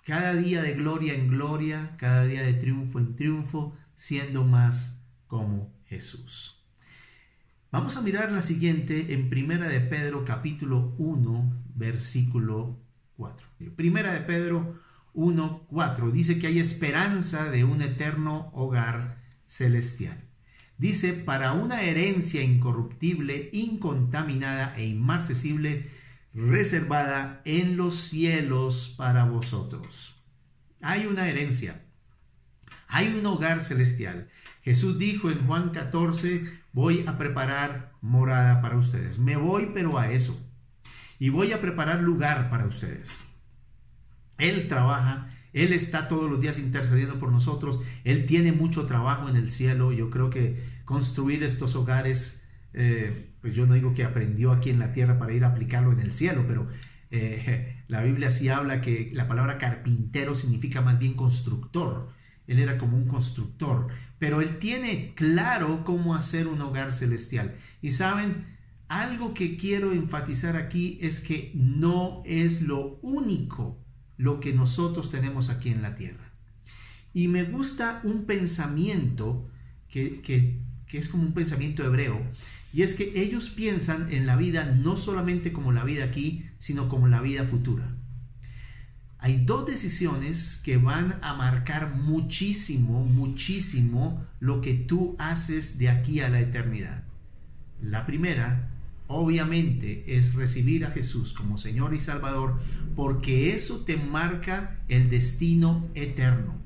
cada día de gloria en gloria, cada día de triunfo en triunfo, siendo más como Jesús. Vamos a mirar la siguiente en Primera de Pedro capítulo 1 versículo 4. Primera de Pedro 1, 4 dice que hay esperanza de un eterno hogar celestial. Dice, para una herencia incorruptible, incontaminada e inmarcesible, reservada en los cielos para vosotros. Hay una herencia, hay un hogar celestial. Jesús dijo en Juan 14, voy a preparar morada para ustedes. Me voy, pero a eso. Y voy a preparar lugar para ustedes. Él trabaja, Él está todos los días intercediendo por nosotros. Él tiene mucho trabajo en el cielo. Yo creo que construir estos hogares, pues yo no digo que aprendió aquí en la tierra para ir a aplicarlo en el cielo, pero la Biblia sí habla que la palabra carpintero significa más bien constructor. Él era como un constructor, pero él tiene claro cómo hacer un hogar celestial. Y saben, algo que quiero enfatizar aquí es que no es lo único lo que nosotros tenemos aquí en la tierra. Y me gusta un pensamiento que es como un pensamiento hebreo, y es que ellos piensan en la vida no solamente como la vida aquí, sino como la vida futura. Hay dos decisiones que van a marcar muchísimo, muchísimo lo que tú haces de aquí a la eternidad. La primera, obviamente, es recibir a Jesús como Señor y Salvador, porque eso te marca el destino eterno.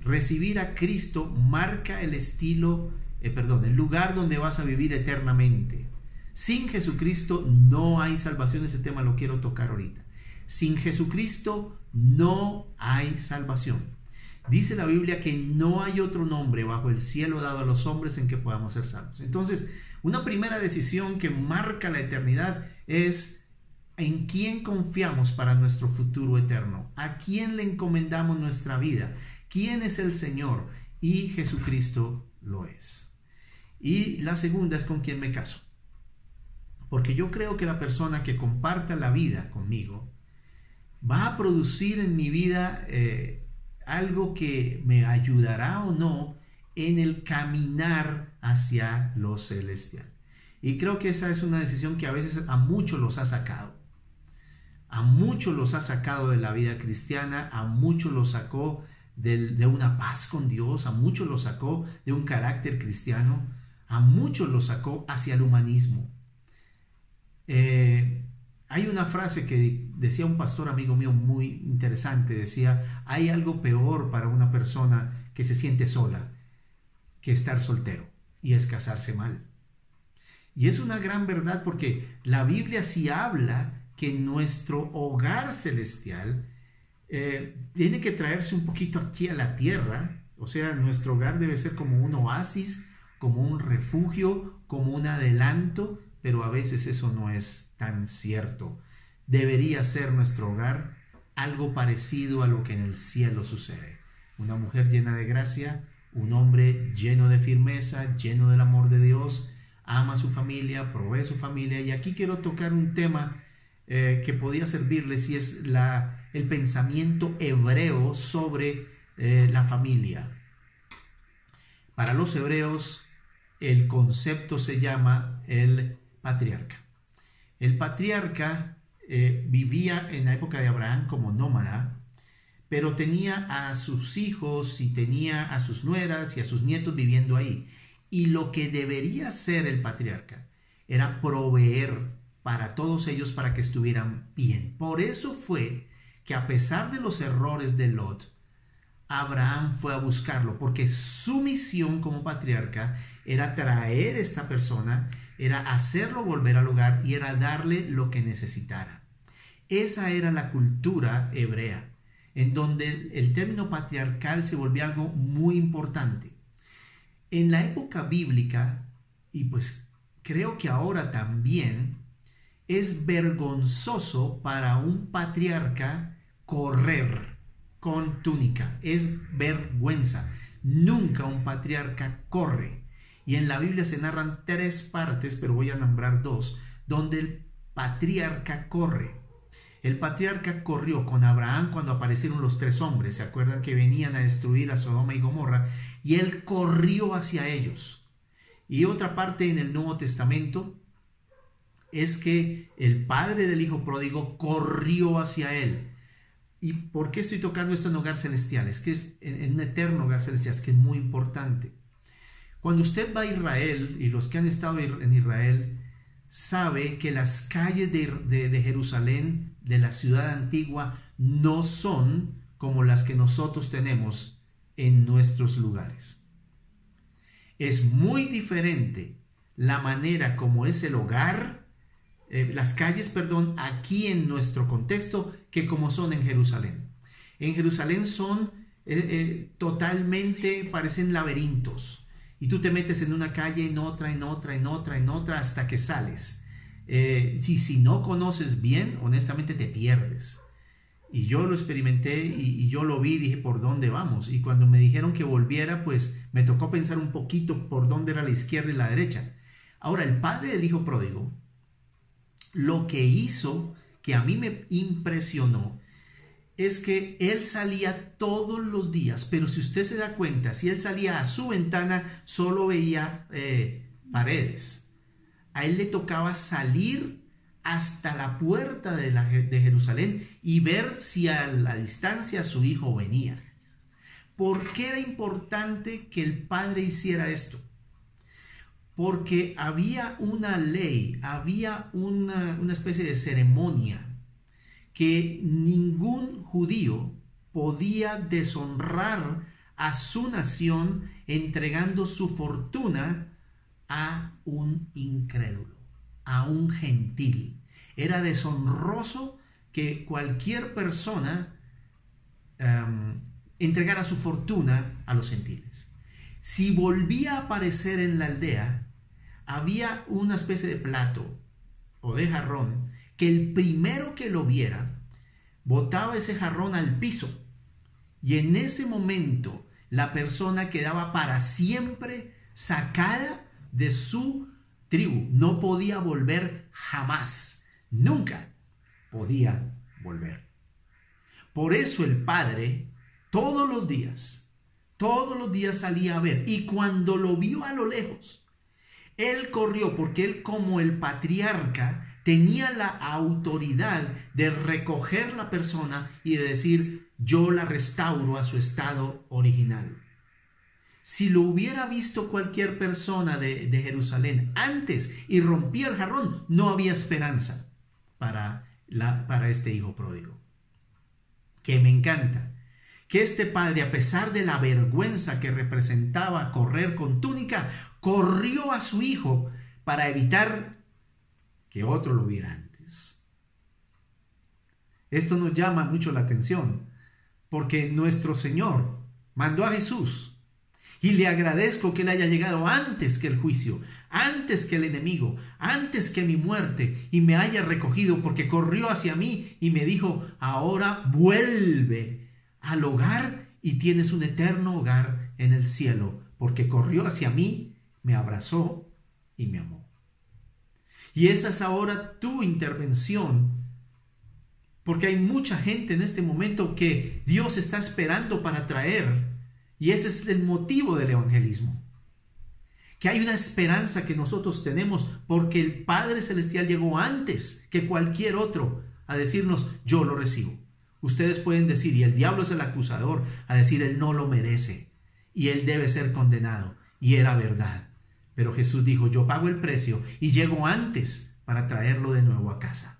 Recibir a Cristo marca el el lugar donde vas a vivir eternamente. Sin Jesucristo no hay salvación. Ese tema lo quiero tocar ahorita. Sin Jesucristo no hay salvación. Dice la Biblia que no hay otro nombre bajo el cielo dado a los hombres en que podamos ser salvos. Entonces, una primera decisión que marca la eternidad es en quién confiamos para nuestro futuro eterno. ¿A quién le encomendamos nuestra vida? ¿Quién es el Señor? Y Jesucristo lo es. Y la segunda es con quién me caso. Porque yo creo que la persona que comparta la vida conmigo va a producir en mi vida algo que me ayudará o no en el caminar hacia lo celestial. Y creo que esa es una decisión que a veces a muchos los ha sacado. A muchos los ha sacado de la vida cristiana, a muchos los sacó de una paz con Dios, a muchos los sacó de un carácter cristiano, a muchos los sacó hacia el humanismo. Hay una frase que decía un pastor amigo mío muy interesante, decía, hay algo peor para una persona que se siente sola que estar soltero, y es casarse mal. Y es una gran verdad porque la Biblia sí habla que nuestro hogar celestial tiene que traerse un poquito aquí a la tierra. O sea, nuestro hogar debe ser como un oasis, como un refugio, como un adelanto, pero a veces eso no es tan cierto. Debería ser nuestro hogar algo parecido a lo que en el cielo sucede. Una mujer llena de gracia, un hombre lleno de firmeza, lleno del amor de Dios, ama a su familia, provee a su familia. Y aquí quiero tocar un tema que podía servirles, y es el pensamiento hebreo sobre la familia. Para los hebreos, el concepto se llama el patriarca. El patriarca vivía en la época de Abraham como nómada, pero tenía a sus hijos y tenía a sus nueras y a sus nietos viviendo ahí. Y lo que debería hacer el patriarca era proveer para todos ellos para que estuvieran bien. Por eso fue que, a pesar de los errores de Lot, Abraham fue a buscarlo, porque su misión como patriarca era traer a esta persona, era hacerlo volver al hogar y era darle lo que necesitara. Esa era la cultura hebrea, en donde el término patriarcal se volvió algo muy importante. En la época bíblica, y pues creo que ahora también, es vergonzoso para un patriarca correr con túnica. Es vergüenza. Nunca un patriarca corre. Y en la Biblia se narran 3 partes, pero voy a nombrar 2, donde el patriarca corre. El patriarca corrió con Abraham cuando aparecieron los 3 hombres. ¿Se acuerdan que venían a destruir a Sodoma y Gomorra? Y él corrió hacia ellos. Y otra parte en el Nuevo Testamento es que el padre del hijo pródigo corrió hacia él. ¿Y por qué estoy tocando esto en hogar celestial? Es que es en un eterno hogar celestial, es que es muy importante. Cuando usted va a Israel, y los que han estado en Israel, sabe que las calles de Jerusalén, de la ciudad antigua, no son como las que nosotros tenemos en nuestros lugares. Es muy diferente la manera como es el hogar, las calles, aquí en nuestro contexto, que como son en Jerusalén. En Jerusalén son totalmente, parecen laberintos. Y tú te metes en una calle, en otra, en otra, en otra, en otra, hasta que sales. Si no conoces bien, honestamente te pierdes. Y yo lo experimenté y yo lo vi, dije, ¿por dónde vamos? Y cuando me dijeron que volviera, pues me tocó pensar un poquito por dónde era la izquierda y la derecha. Ahora, el padre del hijo pródigo, lo que hizo, que a mí me impresionó, es que él salía todos los días, pero si usted se da cuenta, si él salía a su ventana, solo veía paredes. A él le tocaba salir hasta la puerta de Jerusalén y ver si a la distancia su hijo venía. ¿Por qué era importante que el padre hiciera esto? Porque había una ley, había una especie de ceremonia que ningún judío podía deshonrar a su nación entregando su fortuna a un incrédulo, a un gentil. Era deshonroso que cualquier persona entregara su fortuna a los gentiles. Si volvía a aparecer en la aldea, había una especie de plato o de jarrón que el primero que lo viera botaba ese jarrón al piso, y en ese momento la persona quedaba para siempre sacada de su tribu. No podía volver jamás, nunca podía volver. Por eso el padre todos los días salía a ver, y cuando lo vio a lo lejos, él corrió, porque él, como el patriarca, tenía la autoridad de recoger la persona y de decir, yo la restauro a su estado original. Si lo hubiera visto cualquier persona de Jerusalén antes y rompía el jarrón, no había esperanza para este hijo pródigo. Que me encanta que este padre, a pesar de la vergüenza que representaba correr con túnica, corrió a su hijo para evitar que otro lo viera antes. Esto nos llama mucho la atención, porque nuestro Señor mandó a Jesús, y le agradezco que Él haya llegado antes que el juicio, antes que el enemigo, antes que mi muerte, y me haya recogido, porque corrió hacia mí y me dijo: ahora vuelve al hogar y tienes un eterno hogar en el cielo, porque corrió hacia mí, me abrazó y me amó. Y esa es ahora tu intervención, porque hay mucha gente en este momento que Dios está esperando para traer. Y ese es el motivo del evangelismo. Que hay una esperanza que nosotros tenemos porque el Padre Celestial llegó antes que cualquier otro a decirnos: yo lo recibo. Ustedes pueden decir, y el diablo es el acusador, a decir: él no lo merece y él debe ser condenado. Y era verdad. Pero Jesús dijo: yo pago el precio y llego antes para traerlo de nuevo a casa.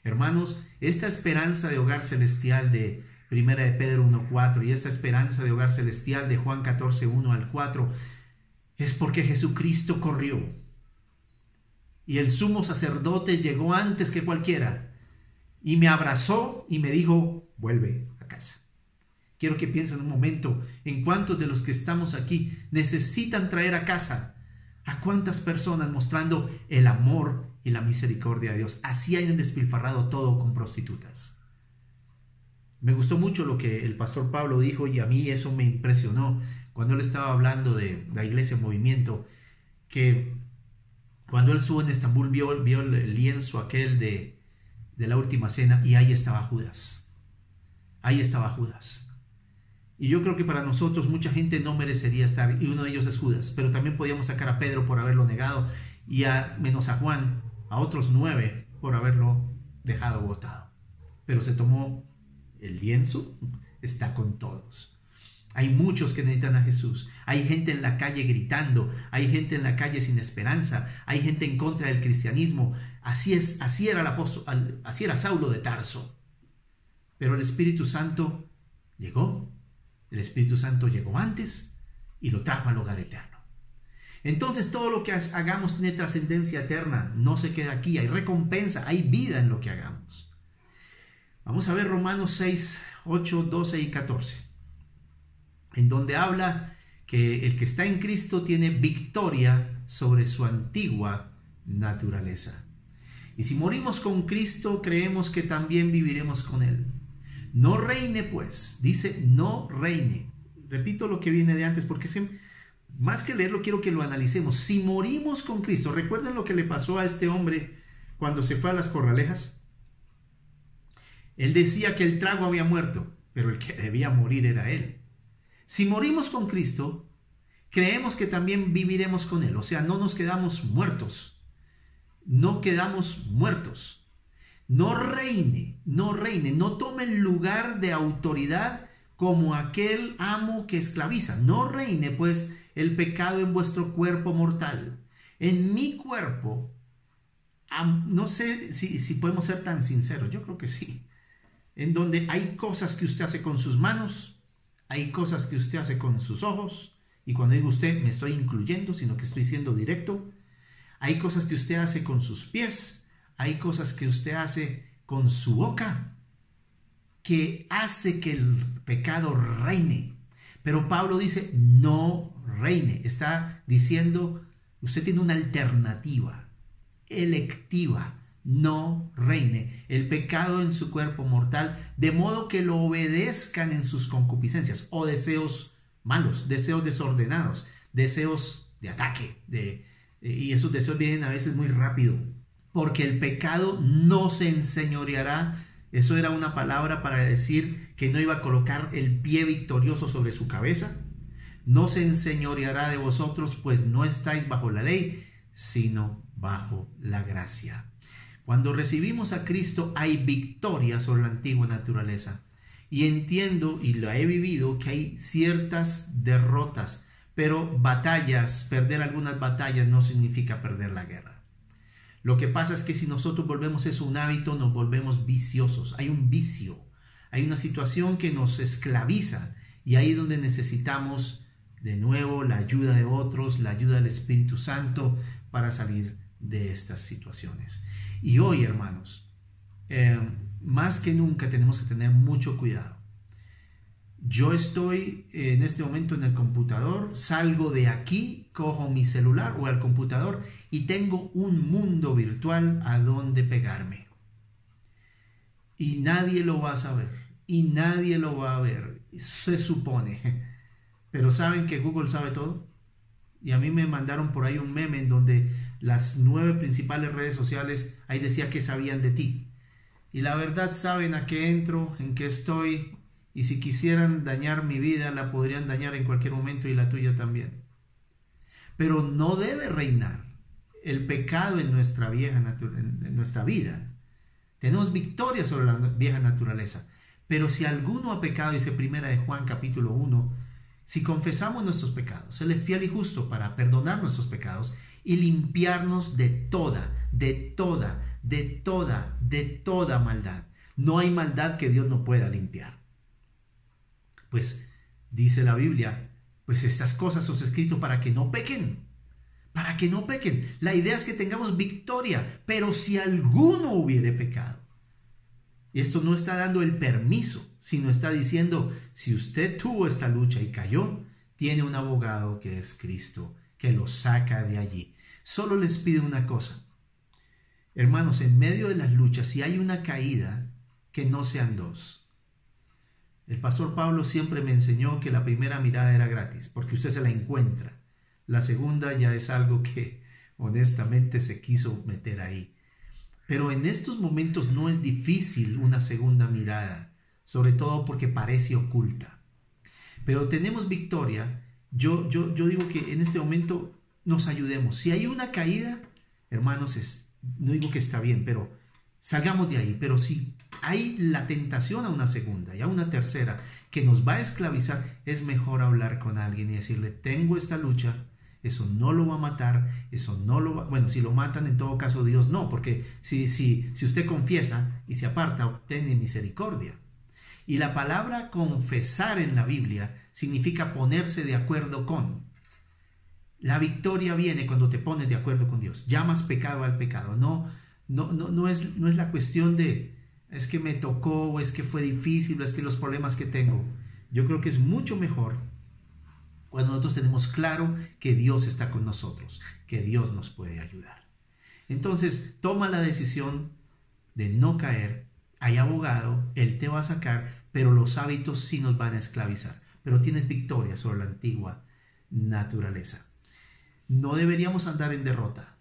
Hermanos, esta esperanza de hogar celestial de Primera de Pedro 1:4 y esta esperanza de hogar celestial de Juan 14:1 al 4 es porque Jesucristo corrió y el sumo sacerdote llegó antes que cualquiera y me abrazó y me dijo: vuelve a casa. Quiero que piensen un momento en cuántos de los que estamos aquí necesitan traer a casa a cuántas personas mostrando el amor y la misericordia de Dios, así hayan despilfarrado todo con prostitutas. Me gustó mucho lo que el pastor Pablo dijo y a mí eso me impresionó cuando él estaba hablando de la iglesia en movimiento, que cuando él estuvo en Estambul vio el lienzo aquel de la última cena y ahí estaba Judas. Ahí estaba Judas. Y yo creo que para nosotros mucha gente no merecería estar, y uno de ellos es Judas, pero también podíamos sacar a Pedro por haberlo negado y menos a Juan, a otros 9 por haberlo dejado botado. Pero se tomó el lienzo, está con todos. Hay muchos que necesitan a Jesús. Hay gente en la calle gritando, hay gente en la calle sin esperanza, hay gente en contra del cristianismo. Así era el apóstol, así era Saulo de Tarso. Pero el Espíritu Santo llegó. El Espíritu Santo llegó antes y lo trajo al hogar eterno. Entonces todo lo que hagamos tiene trascendencia eterna, no se queda aquí, hay recompensa, hay vida en lo que hagamos. Vamos a ver Romanos 6, 8, 12 y 14, en donde habla que el que está en Cristo tiene victoria sobre su antigua naturaleza. Y si morimos con Cristo, creemos que también viviremos con Él. No reine pues, dice no reine. Repito lo que viene de antes porque más que leerlo quiero que lo analicemos. Si morimos con Cristo, ¿recuerdan lo que le pasó a este hombre cuando se fue a las corralejas? Él decía que el trago había muerto, pero el que debía morir era él. Si morimos con Cristo, creemos que también viviremos con Él. O sea, no nos quedamos muertos. No quedamos muertos. No reine, no tome el lugar de autoridad como aquel amo que esclaviza. No reine, pues, el pecado en vuestro cuerpo mortal. En mi cuerpo, no sé si podemos ser tan sinceros, yo creo que sí. En donde hay cosas que usted hace con sus manos, hay cosas que usted hace con sus ojos, y cuando digo usted me estoy incluyendo, sino que estoy siendo directo. Hay cosas que usted hace con sus pies, hay cosas que usted hace con su boca, que hace que el pecado reine. Pero Pablo dice no reine, está diciendo usted tiene una alternativa electiva. No reine el pecado en su cuerpo mortal, de modo que lo obedezcan en sus concupiscencias o deseos malos, deseos desordenados, deseos de ataque, y esos deseos vienen a veces muy rápido, porque el pecado no se enseñoreará. Eso era una palabra para decir que no iba a colocar el pie victorioso sobre su cabeza. No se enseñoreará de vosotros, pues no estáis bajo la ley, sino bajo la gracia. Cuando recibimos a Cristo hay victoria sobre la antigua naturaleza. Y entiendo, y lo he vivido, que hay ciertas derrotas, pero batallas, perder algunas batallas no significa perder la guerra. Lo que pasa es que si nosotros volvemos eso un hábito, nos volvemos viciosos. Hay un vicio, hay una situación que nos esclaviza, y ahí es donde necesitamos de nuevo la ayuda de otros, la ayuda del Espíritu Santo, para salir de estas situaciones. Y hoy, hermanos, más que nunca tenemos que tener mucho cuidado. Yo estoy en este momento en el computador, salgo de aquí, cojo mi celular o el computador y tengo un mundo virtual a donde pegarme. Y nadie lo va a saber, y nadie lo va a ver, se supone. Pero ¿saben que Google sabe todo? Y a mí me mandaron por ahí un meme en donde las 9 principales redes sociales, ahí decía que sabían de ti. Y la verdad saben a qué entro, en qué estoy, y si quisieran dañar mi vida, la podrían dañar en cualquier momento y la tuya también. Pero no debe reinar el pecado en nuestra en nuestra vida. Tenemos victoria sobre la vieja naturaleza. Pero si alguno ha pecado, dice 1 de Juan capítulo 1, si confesamos nuestros pecados, Él es fiel y justo para perdonar nuestros pecados y limpiarnos de toda maldad. No hay maldad que Dios no pueda limpiar. Pues dice la Biblia, pues estas cosas os he escrito para que no pequen. Para que no pequen. La idea es que tengamos victoria. Pero si alguno hubiere pecado, y esto no está dando el permiso, sino está diciendo, si usted tuvo esta lucha y cayó, tiene un abogado que es Cristo, que lo saca de allí. Solo les pido una cosa. Hermanos, en medio de las luchas, si hay una caída, que no sean dos. El pastor Pablo siempre me enseñó que la primera mirada era gratis, porque usted se la encuentra. La segunda ya es algo que honestamente se quiso meter ahí. Pero en estos momentos no es difícil una segunda mirada, sobre todo porque parece oculta. Pero tenemos victoria. Yo digo que en este momento nos ayudemos. Si hay una caída, hermanos, no digo que está bien, pero salgamos de ahí. Pero si hay la tentación a una segunda y a una tercera que nos va a esclavizar, es mejor hablar con alguien y decirle, tengo esta lucha, eso no lo va a matar, eso no lo va... Bueno, si lo matan, en todo caso Dios no, porque si usted confiesa y se aparta, obtiene misericordia. Y la palabra confesar en la Biblia significa ponerse de acuerdo con. La victoria viene cuando te pones de acuerdo con Dios. Llamas pecado al pecado. No es la cuestión de es que me tocó, o es que fue difícil, o es que los problemas que tengo. Yo creo que es mucho mejor cuando nosotros tenemos claro que Dios está con nosotros, que Dios nos puede ayudar. Entonces, toma la decisión de no caer. Hay abogado, Él te va a sacar, pero los hábitos sí nos van a esclavizar. Pero tienes victoria sobre la antigua naturaleza. No deberíamos andar en derrota.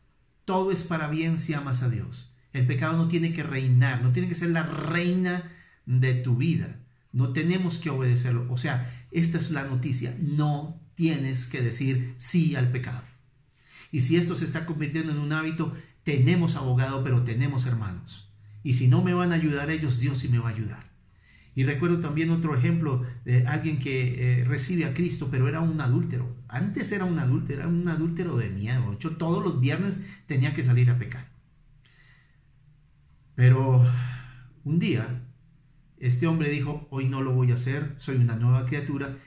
Todo es para bien si amas a Dios. El pecado no tiene que reinar, no tiene que ser la reina de tu vida. No tenemos que obedecerlo. O sea, esta es la noticia. No tienes que decir sí al pecado. Y si esto se está convirtiendo en un hábito, tenemos abogado, pero tenemos hermanos. Y si no me van a ayudar ellos, Dios sí me va a ayudar. Y recuerdo también otro ejemplo de alguien que recibe a Cristo, pero era un adúltero. Antes era un adúltero de miedo. De hecho, todos los viernes tenía que salir a pecar. Pero un día, este hombre dijo, hoy no lo voy a hacer, soy una nueva criatura.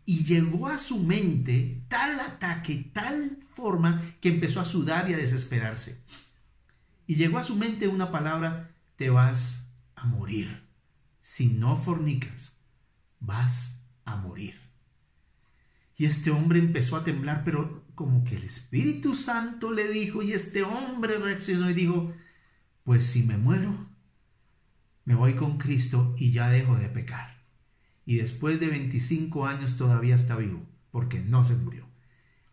Y llegó a su mente tal ataque, tal forma, que empezó a sudar y a desesperarse. Y llegó a su mente una palabra, te vas a morir. Si no fornicas, vas a morir. Y este hombre empezó a temblar, pero como que el Espíritu Santo le dijo, y este hombre reaccionó y dijo, pues si me muero, me voy con Cristo y ya dejo de pecar. Y después de 25 años todavía está vivo, porque no se murió.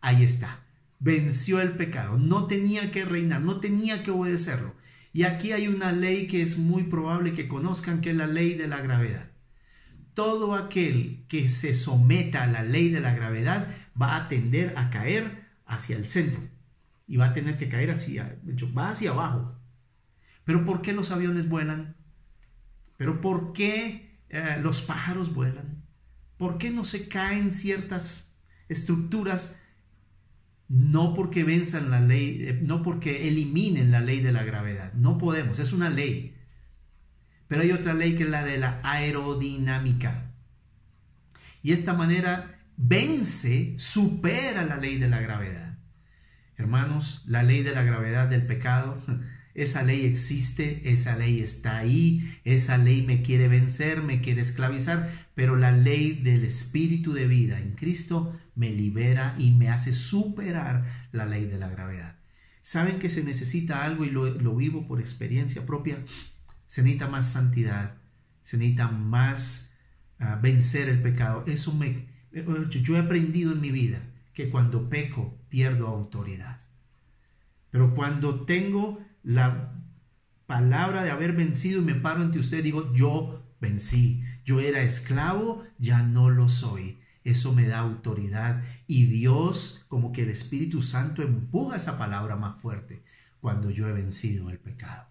Ahí está, venció el pecado, no tenía que reinar, no tenía que obedecerlo. Y aquí hay una ley que es muy probable que conozcan, que es la ley de la gravedad. Todo aquel que se someta a la ley de la gravedad va a tender a caer hacia el centro. Y va a tener que caer va hacia abajo. ¿Pero por qué los aviones vuelan? ¿Pero por qué los pájaros vuelan? ¿Por qué no se caen ciertas estructuras? No porque venzan la ley, no porque eliminen la ley de la gravedad. No podemos, es una ley. Pero hay otra ley que es la de la aerodinámica. Y esta manera supera la ley de la gravedad. Hermanos, la ley de la gravedad del pecado, esa ley existe, esa ley está ahí, esa ley me quiere vencer, me quiere esclavizar, pero la ley del espíritu de vida en Cristo me libera y me hace superar la ley de la gravedad. ¿Saben que se necesita algo y lo vivo por experiencia propia? Se necesita más santidad, se necesita más vencer el pecado. Yo he aprendido en mi vida que cuando peco pierdo autoridad. Pero cuando tengo la palabra de haber vencido y me paro ante usted, digo, yo vencí. Yo era esclavo, ya no lo soy. Eso me da autoridad y Dios, como que el Espíritu Santo empuja esa palabra más fuerte cuando yo he vencido el pecado.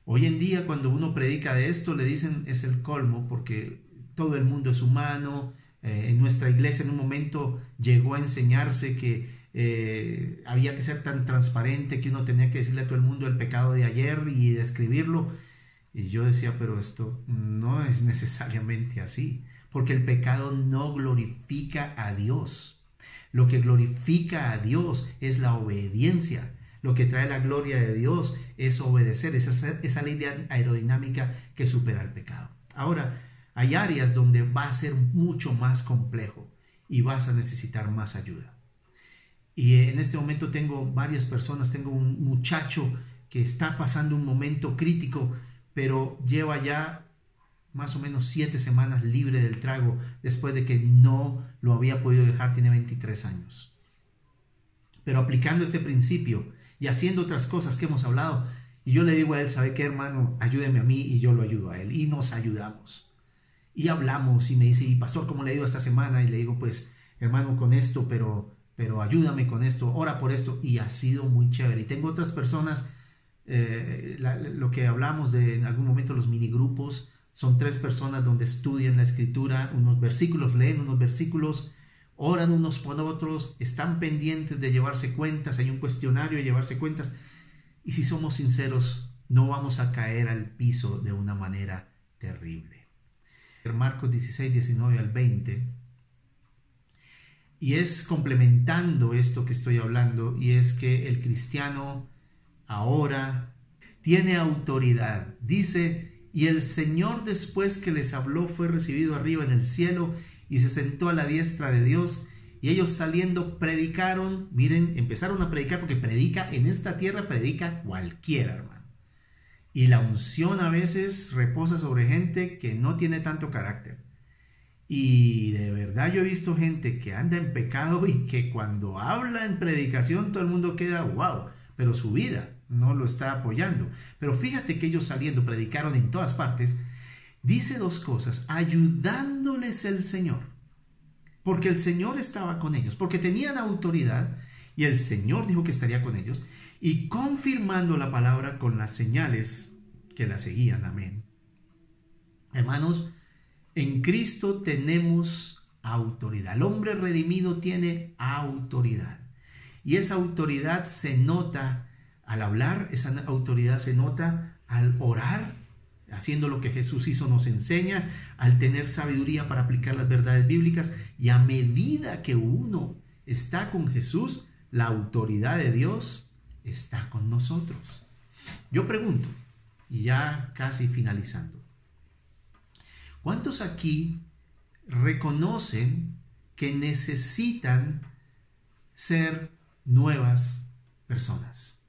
Hoy en día cuando uno predica de esto le dicen es el colmo porque todo el mundo es humano. En nuestra iglesia en un momento llegó a enseñarse que había que ser tan transparente que uno tenía que decirle a todo el mundo el pecado de ayer y describirlo. Y yo decía, pero esto no es necesariamente así, porque el pecado no glorifica a Dios. Lo que glorifica a Dios es la obediencia. Lo que trae la gloria de Dios es obedecer, esa ley de aerodinámica que supera el pecado. Ahora, hay áreas donde va a ser mucho más complejo y vas a necesitar más ayuda. Y en este momento tengo varias personas, tengo un muchacho que está pasando un momento crítico, pero lleva ya más o menos 7 semanas libre del trago después de que no lo había podido dejar, tiene 23 años. Pero aplicando este principio y haciendo otras cosas que hemos hablado, y yo le digo a él, ¿sabe qué, hermano? Ayúdeme a mí y yo lo ayudo a él y nos ayudamos. Y hablamos y me dice, ¿y pastor, cómo le ha ido esta semana? Y le digo, pues, hermano, con esto, pero ayúdame con esto, ora por esto. Y ha sido muy chévere. Y tengo otras personas, lo que hablamos de en algún momento los minigrupos, son 3 personas donde estudian la escritura, unos versículos, leen unos versículos, oran unos por otros, están pendientes de llevarse cuentas, hay un cuestionario de llevarse cuentas. Y si somos sinceros, no vamos a caer al piso de una manera terrible. Marcos 16, 19 al 20, y es complementando esto que estoy hablando, y es que el cristiano ahora tiene autoridad. Dice, y el Señor después que les habló fue recibido arriba en el cielo y se sentó a la diestra de Dios, y ellos saliendo predicaron. Miren, empezaron a predicar, porque predica en esta tierra, predica cualquiera, hermano. Y la unción a veces reposa sobre gente que no tiene tanto carácter. Y de verdad yo he visto gente que anda en pecado y que cuando habla en predicación todo el mundo queda wow, pero su vida no lo está apoyando. Pero fíjate que ellos saliendo predicaron en todas partes. Dice 2 cosas, ayudándoles el Señor, porque el Señor estaba con ellos, porque tenían autoridad y el Señor dijo que estaría con ellos, y confirmando la palabra con las señales que la seguían. Amén. Hermanos, en Cristo tenemos autoridad. El hombre redimido tiene autoridad. Y esa autoridad se nota al hablar, esa autoridad se nota al orar, haciendo lo que Jesús hizo, nos enseña, al tener sabiduría para aplicar las verdades bíblicas. Y a medida que uno está con Jesús, la autoridad de Dios está con nosotros. Yo pregunto, y ya casi finalizando, ¿cuántos aquí reconocen que necesitan ser nuevas personas?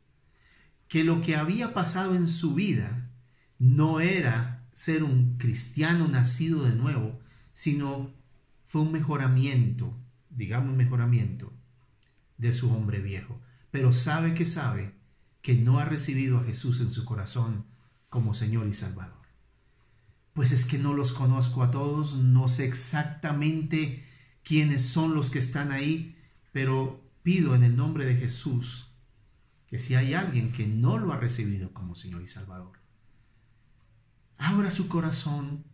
Que lo que había pasado en su vida no era ser un cristiano nacido de nuevo, sino fue un mejoramiento, digamos un mejoramiento de su hombre viejo. Pero sabe que no ha recibido a Jesús en su corazón como Señor y Salvador. Pues es que no los conozco a todos, no sé exactamente quiénes son los que están ahí, pero pido en el nombre de Jesús que si hay alguien que no lo ha recibido como Señor y Salvador, abra su corazón.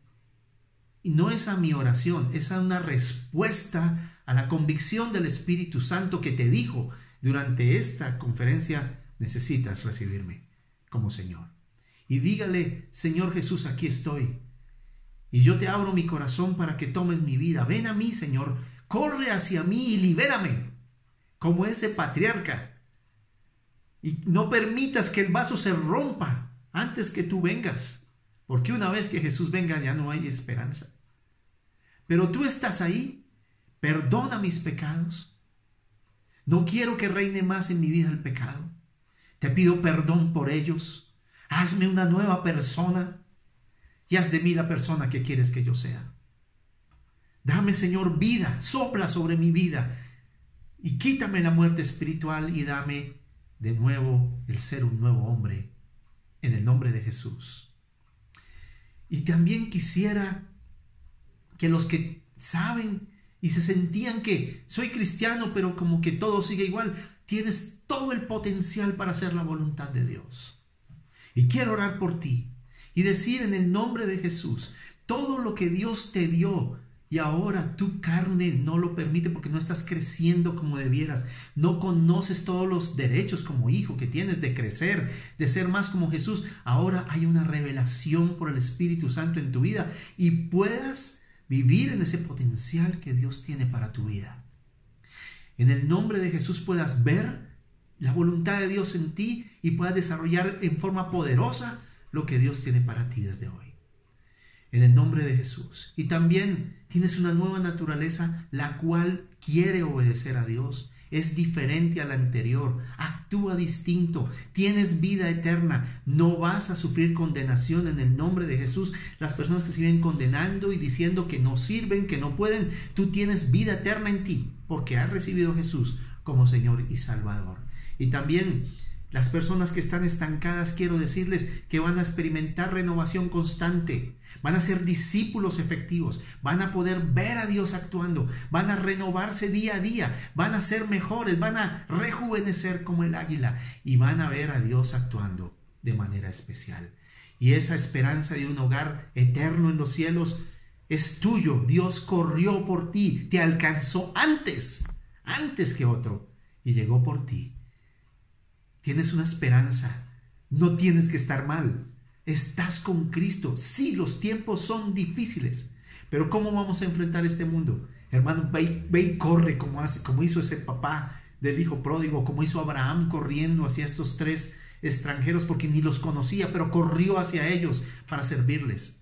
Y no es a mi oración, es a una respuesta a la convicción del Espíritu Santo que te dijo durante esta conferencia: necesitas recibirme como Señor. Y dígale: Señor Jesús, aquí estoy. Y yo te abro mi corazón para que tomes mi vida. Ven a mí, Señor. Corre hacia mí y libérame. Como ese patriarca Y no permitas que el vaso se rompa antes que tú vengas, porque una vez que Jesús venga ya no hay esperanza. Pero tú estás ahí, perdona mis pecados. No quiero que reine más en mi vida el pecado. Te pido perdón por ellos. Hazme una nueva persona y haz de mí la persona que quieres que yo sea. Dame, Señor, vida, sopla sobre mi vida y quítame la muerte espiritual y dame de nuevo el ser un nuevo hombre en el nombre de Jesús. Y también quisiera que los que saben y se sentían que soy cristiano, pero como que todo sigue igual, tienes todo el potencial para hacer la voluntad de Dios. Y quiero orar por ti y decir en el nombre de Jesús, todo lo que Dios te dio y ahora tu carne no lo permite porque no estás creciendo como debieras, no conoces todos los derechos como hijo que tienes de crecer, de ser más como Jesús. Ahora hay una revelación por el Espíritu Santo en tu vida y puedas vivir en ese potencial que Dios tiene para tu vida. En el nombre de Jesús puedas ver la voluntad de Dios en ti y puedas desarrollar en forma poderosa lo que Dios tiene para ti desde hoy. En el nombre de Jesús. Y también tienes una nueva naturaleza, la cual quiere obedecer a Dios. Es diferente a la anterior. Actúa distinto. Tienes vida eterna. No vas a sufrir condenación en el nombre de Jesús. Las personas que se viven condenando y diciendo que no sirven, que no pueden, tú tienes vida eterna en ti porque has recibido a Jesús como Señor y Salvador. Y también las personas que están estancadas, quiero decirles que van a experimentar renovación constante, van a ser discípulos efectivos, van a poder ver a Dios actuando, van a renovarse día a día, van a ser mejores, van a rejuvenecer como el águila y van a ver a Dios actuando de manera especial. Y esa esperanza de un hogar eterno en los cielos es tuyo. Dios corrió por ti, te alcanzó antes que otro y llegó por ti. Tienes una esperanza, no tienes que estar mal, estás con Cristo. Sí, los tiempos son difíciles, pero ¿cómo vamos a enfrentar este mundo? Hermano, ve y corre como hizo ese papá del hijo pródigo, como hizo Abraham corriendo hacia estos 3 extranjeros porque ni los conocía, pero corrió hacia ellos para servirles.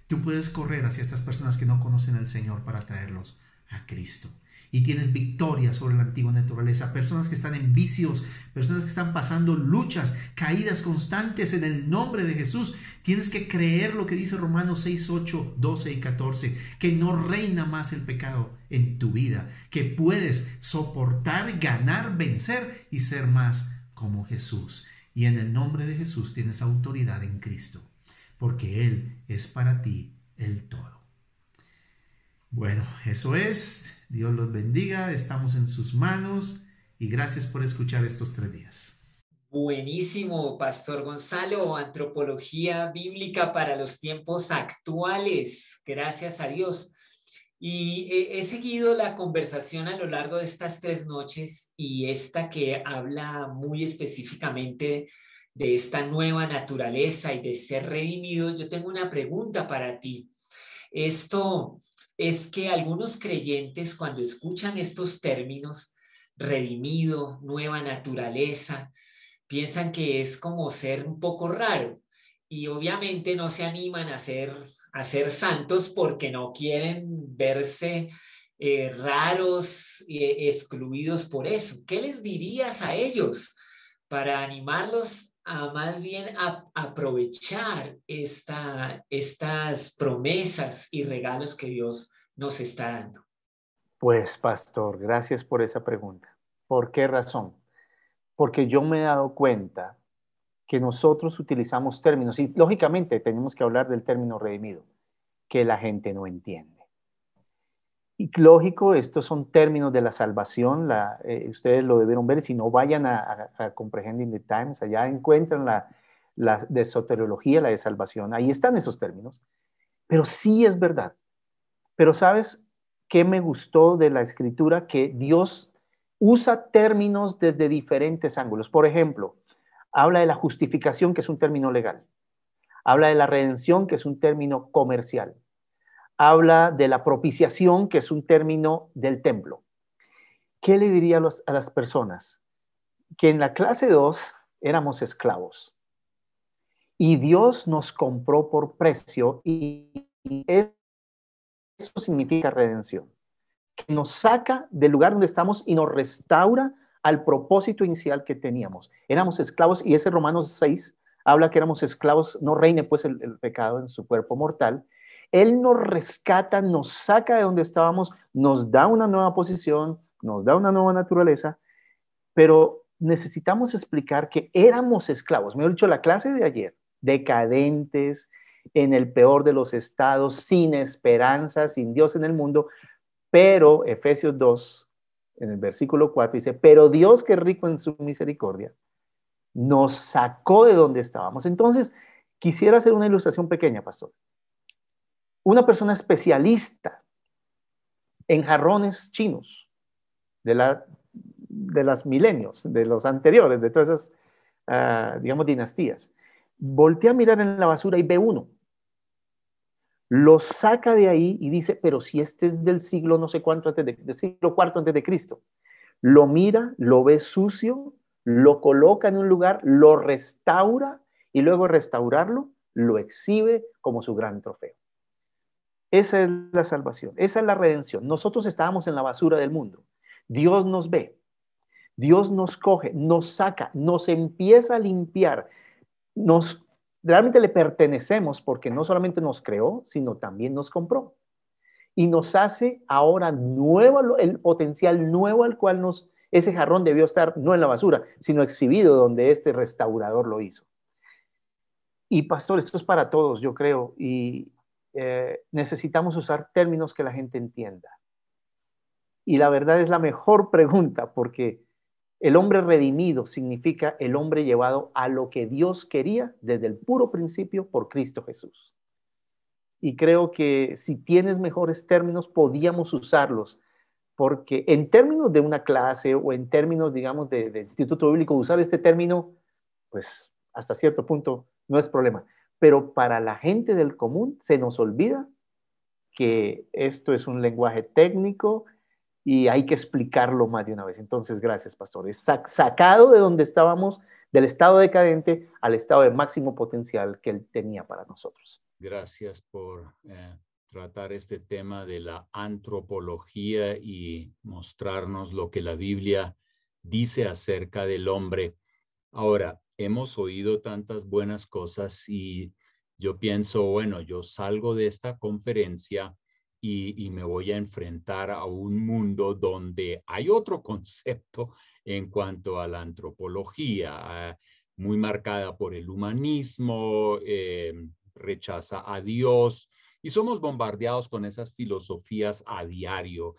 Tú puedes correr hacia estas personas que no conocen al Señor para traerlos a Cristo. Y tienes victoria sobre la antigua naturaleza. Personas que están en vicios, personas que están pasando luchas, caídas constantes en el nombre de Jesús. Tienes que creer lo que dice Romanos 6, 8, 12 y 14, que no reina más el pecado en tu vida, que puedes soportar, ganar, vencer y ser más como Jesús. Y en el nombre de Jesús tienes autoridad en Cristo, porque Él es para ti el todo. Bueno, eso es. Dios los bendiga. Estamos en sus manos y gracias por escuchar estos 3 días. Buenísimo, Pastor Gonzalo. Antropología bíblica para los tiempos actuales. Gracias a Dios. Y he seguido la conversación a lo largo de estas 3 noches y esta que habla muy específicamente de esta nueva naturaleza y de ser redimido. Yo tengo una pregunta para ti. Esto es que algunos creyentes, cuando escuchan estos términos, redimido, nueva naturaleza, piensan que es como ser un poco raro y obviamente no se animan a ser santos porque no quieren verse raros, excluidos por eso. ¿Qué les dirías a ellos para animarlos a más bien aprovechar estas promesas y regalos que Dios nos está dando? Pues, pastor, gracias por esa pregunta. ¿Por qué razón? Porque yo me he dado cuenta que nosotros utilizamos términos, y lógicamente tenemos que hablar del término redimido, que la gente no entiende. Y lógico, estos son términos de la salvación, ustedes lo debieron ver, si no vayan a Comprehending the Times, allá encuentran la de soteriología, la de salvación, ahí están esos términos, pero sí es verdad. Pero ¿sabes qué me gustó de la Escritura? Que Dios usa términos desde diferentes ángulos. Por ejemplo, habla de la justificación, que es un término legal, habla de la redención, que es un término comercial, habla de la propiciación, que es un término del templo. ¿Qué le diría a las personas? que en la clase 2 éramos esclavos y Dios nos compró por precio y eso significa redención, que nos saca del lugar donde estamos y nos restaura al propósito inicial que teníamos. Éramos esclavos y ese Romanos 6 habla que éramos esclavos, no reine pues el pecado en su cuerpo mortal. Él nos rescata, nos saca de donde estábamos, nos da una nueva posición, nos da una nueva naturaleza, pero necesitamos explicar que éramos esclavos. Me he dicho la clase de ayer, decadentes, en el peor de los estados, sin esperanza, sin Dios en el mundo, pero Efesios 2, en el versículo 4 dice, pero Dios que es rico en su misericordia, nos sacó de donde estábamos. Entonces, quisiera hacer una ilustración pequeña, pastor. Una persona especialista en jarrones chinos de las milenios, de los anteriores, de todas esas, digamos, dinastías, voltea a mirar en la basura y ve uno. Lo saca de ahí y dice, pero si este es del siglo no sé cuánto del siglo IV antes de Cristo. Lo mira, lo ve sucio, lo coloca en un lugar, lo restaura y luego de restaurarlo, lo exhibe como su gran trofeo. Esa es la salvación, esa es la redención. Nosotros estábamos en la basura del mundo. Dios nos ve, Dios nos coge, nos saca, nos empieza a limpiar, realmente le pertenecemos porque no solamente nos creó, sino también nos compró. Y nos hace ahora nuevo, el potencial nuevo al cual ese jarrón debió estar no en la basura, sino exhibido donde este restaurador lo hizo. Y pastor, esto es para todos, yo creo, y necesitamos usar términos que la gente entienda. Y la verdad es la mejor pregunta porque el hombre redimido significa el hombre llevado a lo que Dios quería desde el puro principio por Cristo Jesús. Y creo que si tienes mejores términos, podíamos usarlos, porque en términos de una clase o en términos, digamos, de instituto bíblico, usar este término, pues hasta cierto punto no es problema. Pero para la gente del común se nos olvida que esto es un lenguaje técnico y hay que explicarlo más de una vez. Entonces, gracias, pastor. Es sacado de donde estábamos, del estado decadente al estado de máximo potencial que él tenía para nosotros. Gracias por tratar este tema de la antropología y mostrarnos lo que la Biblia dice acerca del hombre. Ahora, hemos oído tantas buenas cosas y yo pienso, bueno, yo salgo de esta conferencia y me voy a enfrentar a un mundo donde hay otro concepto en cuanto a la antropología, muy marcada por el humanismo, rechaza a Dios y somos bombardeados con esas filosofías a diario.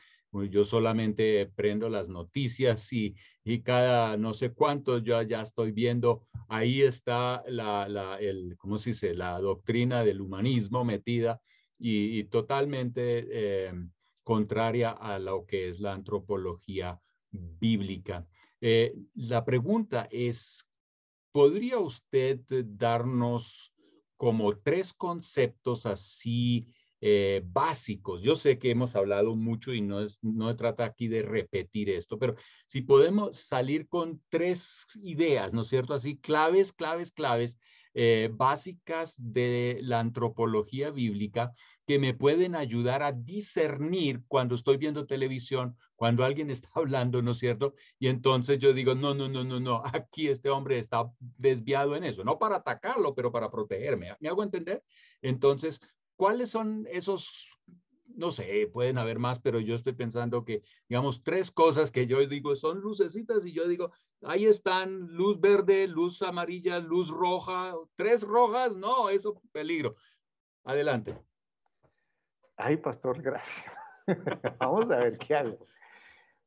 Yo solamente prendo las noticias y cada no sé cuánto yo ya estoy viendo, ahí está ¿cómo se dice? La doctrina del humanismo metida y totalmente contraria a lo que es la antropología bíblica. La pregunta es, ¿podría usted darnos como 3 conceptos así básicos? Yo sé que hemos hablado mucho y no se trata aquí de repetir esto, pero si podemos salir con 3 ideas, ¿no es cierto? Así, claves, básicas de la antropología bíblica que me pueden ayudar a discernir cuando estoy viendo televisión, cuando alguien está hablando, ¿no es cierto? Y entonces yo digo, no, aquí este hombre está desviado en eso, no para atacarlo, pero para protegerme. ¿Me hago entender? Entonces, ¿cuáles son esos? No sé, pueden haber más, pero yo estoy pensando que, digamos, 3 cosas que yo digo son lucecitas y yo digo, ahí están, luz verde, luz amarilla, luz roja, 3 rojas, no, eso peligro. Adelante. Ay, pastor, gracias. Vamos a ver qué hago.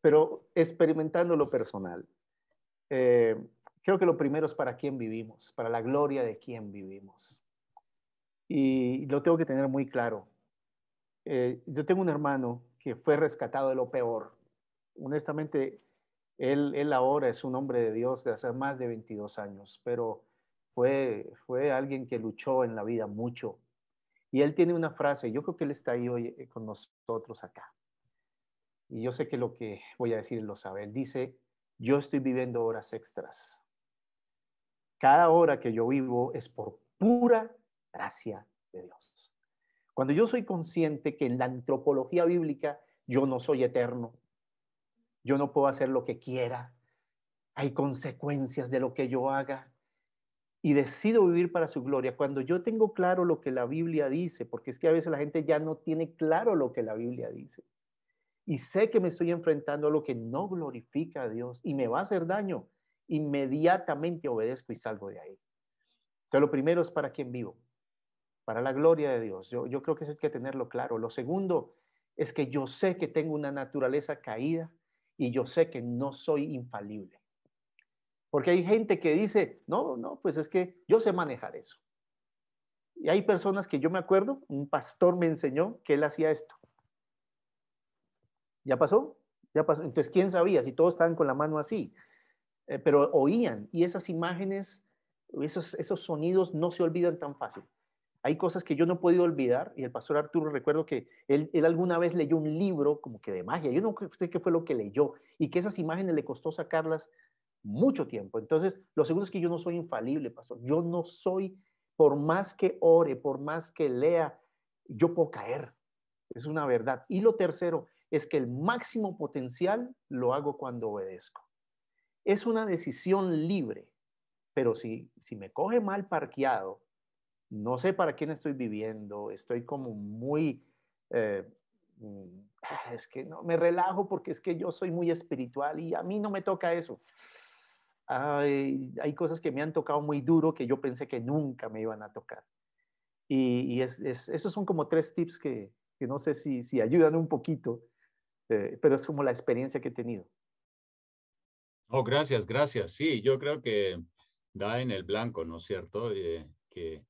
Pero experimentando lo personal, creo que lo primero es para quién vivimos, para la gloria de quién vivimos. Y lo tengo que tener muy claro. Yo tengo un hermano que fue rescatado de lo peor. Honestamente, él ahora es un hombre de Dios de hace más de 22 años, pero fue alguien que luchó en la vida mucho. Y él tiene una frase, yo creo que él está ahí hoy con nosotros acá. Y yo sé que lo que voy a decir él lo sabe. Él dice, yo estoy viviendo horas extras. Cada hora que yo vivo es por pura gracia de Dios. Cuando yo soy consciente que en la antropología bíblica yo no soy eterno, yo no puedo hacer lo que quiera, hay consecuencias de lo que yo haga y decido vivir para su gloria. Cuando yo tengo claro lo que la Biblia dice, porque es que a veces la gente ya no tiene claro lo que la Biblia dice, y sé que me estoy enfrentando a lo que no glorifica a Dios y me va a hacer daño, inmediatamente obedezco y salgo de ahí. Entonces, lo primero es para quién vivo, para la gloria de Dios. Yo creo que eso hay que tenerlo claro. Lo segundo es que yo sé que tengo una naturaleza caída y yo sé que no soy infalible. Porque hay gente que dice, no, pues es que yo sé manejar eso. Y hay personas que yo me acuerdo, un pastor me enseñó que él hacía esto. ¿Ya pasó? Ya pasó. Entonces, ¿quién sabía si todos estaban con la mano así? Pero oían y esas imágenes, esos sonidos no se olvidan tan fácil. Hay cosas que yo no he podido olvidar y el pastor Arturo, recuerdo que él alguna vez leyó un libro como que de magia. Yo no sé qué fue lo que leyó y que esas imágenes le costó sacarlas mucho tiempo. Entonces, lo segundo es que yo no soy infalible, pastor. Yo no soy, por más que ore, por más que lea, yo puedo caer. Es una verdad. Y lo tercero es que el máximo potencial lo hago cuando obedezco. Es una decisión libre, pero si me coge mal parqueado, no sé para quién estoy viviendo, estoy como muy, es que no, me relajo porque es que yo soy muy espiritual y a mí no me toca eso. Hay cosas que me han tocado muy duro que yo pensé que nunca me iban a tocar. Y esos son como 3 tips que no sé si ayudan un poquito, pero es como la experiencia que he tenido. Oh, gracias, gracias. Sí, yo creo que da en el blanco, ¿no es cierto? Que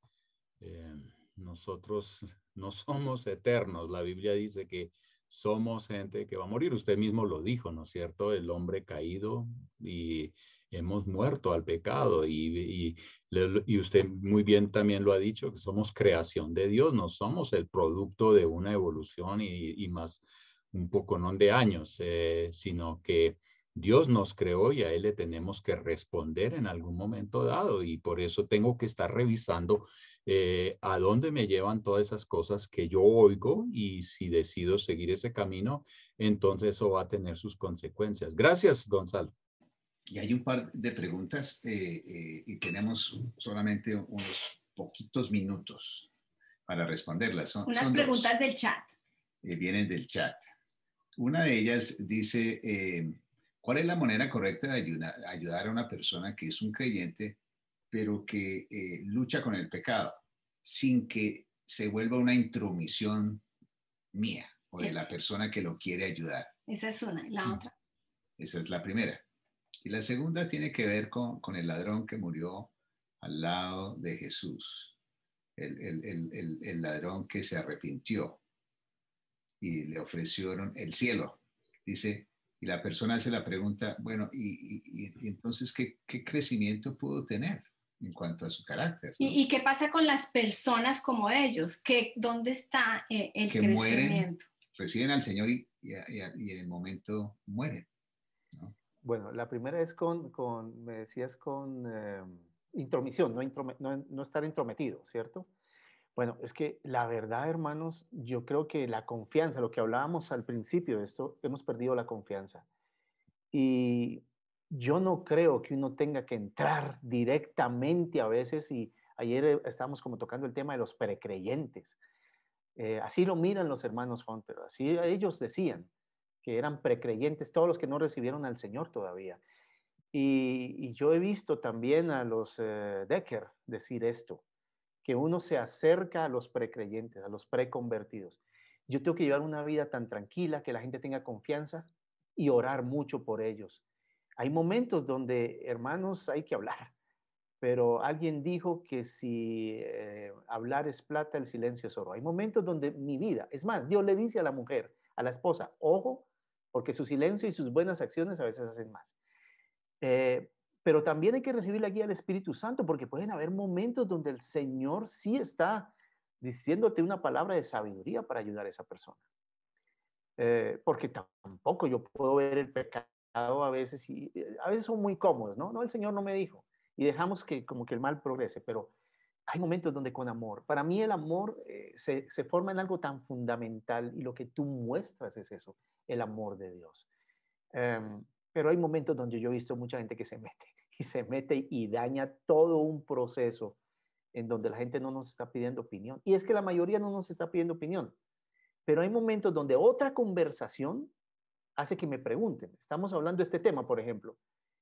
eh, nosotros no somos eternos. La Biblia dice que somos gente que va a morir. Usted mismo lo dijo, ¿no es cierto? El hombre caído y hemos muerto al pecado. Y usted muy bien también lo ha dicho, que somos creación de Dios, no somos el producto de una evolución y más un poco, no de años, sino que Dios nos creó y a Él le tenemos que responder en algún momento dado. Y por eso tengo que estar revisando a dónde me llevan todas esas cosas que yo oigo y si decido seguir ese camino, entonces eso va a tener sus consecuencias. Gracias, Gonzalo. Y hay un par de preguntas y tenemos solamente unos poquitos minutos para responderlas. Unas preguntas del chat. Vienen del chat. Una de ellas dice, ¿cuál es la manera correcta de ayudar a una persona que es un creyente, pero que lucha con el pecado, sin que se vuelva una intromisión mía o de la persona que lo quiere ayudar? Esa es una. ¿Y la otra? Esa es la primera. Y la segunda tiene que ver con el ladrón que murió al lado de Jesús, el ladrón que se arrepintió y le ofrecieron el cielo. Dice, y la persona hace la pregunta, bueno, y entonces, ¿qué crecimiento pudo tener en cuanto a su carácter, ¿no? ¿Y qué pasa con las personas como ellos? ¿Dónde está el que crecimiento? mueren, reciben al Señor y en el momento mueren, ¿no? Bueno, la primera es me decías, con intromisión, no estar intrometido, ¿cierto? Bueno, es que la verdad, hermanos, yo creo que la confianza, lo que hablábamos al principio de esto, hemos perdido la confianza. Y yo no creo que uno tenga que entrar directamente a veces, y ayer estábamos como tocando el tema de los precreyentes. Así lo miran los hermanos Hunter, así ellos decían que eran precreyentes, todos los que no recibieron al Señor todavía. Y yo he visto también a los Decker decir esto, que uno se acerca a los precreyentes, a los preconvertidos. Yo tengo que llevar una vida tan tranquila que la gente tenga confianza y orar mucho por ellos. Hay momentos donde, hermanos, hay que hablar, pero alguien dijo que si hablar es plata, el silencio es oro. Hay momentos donde mi vida, es más, Dios le dice a la mujer, a la esposa, ojo, porque su silencio y sus buenas acciones a veces hacen más. Pero también hay que recibir la guía del Espíritu Santo, porque pueden haber momentos donde el Señor sí está diciéndote una palabra de sabiduría para ayudar a esa persona. Porque tampoco yo puedo ver el pecado a veces y a veces son muy cómodos, ¿no? No, el Señor no me dijo. Y dejamos que como que el mal progrese, pero hay momentos donde con amor, para mí el amor se forma en algo tan fundamental y lo que tú muestras es eso, el amor de Dios. Pero hay momentos donde yo he visto mucha gente que se mete y daña todo un proceso en donde la gente no nos está pidiendo opinión. Y es que la mayoría no nos está pidiendo opinión, pero hay momentos donde otra conversación hace que me pregunten. Estamos hablando de este tema, por ejemplo,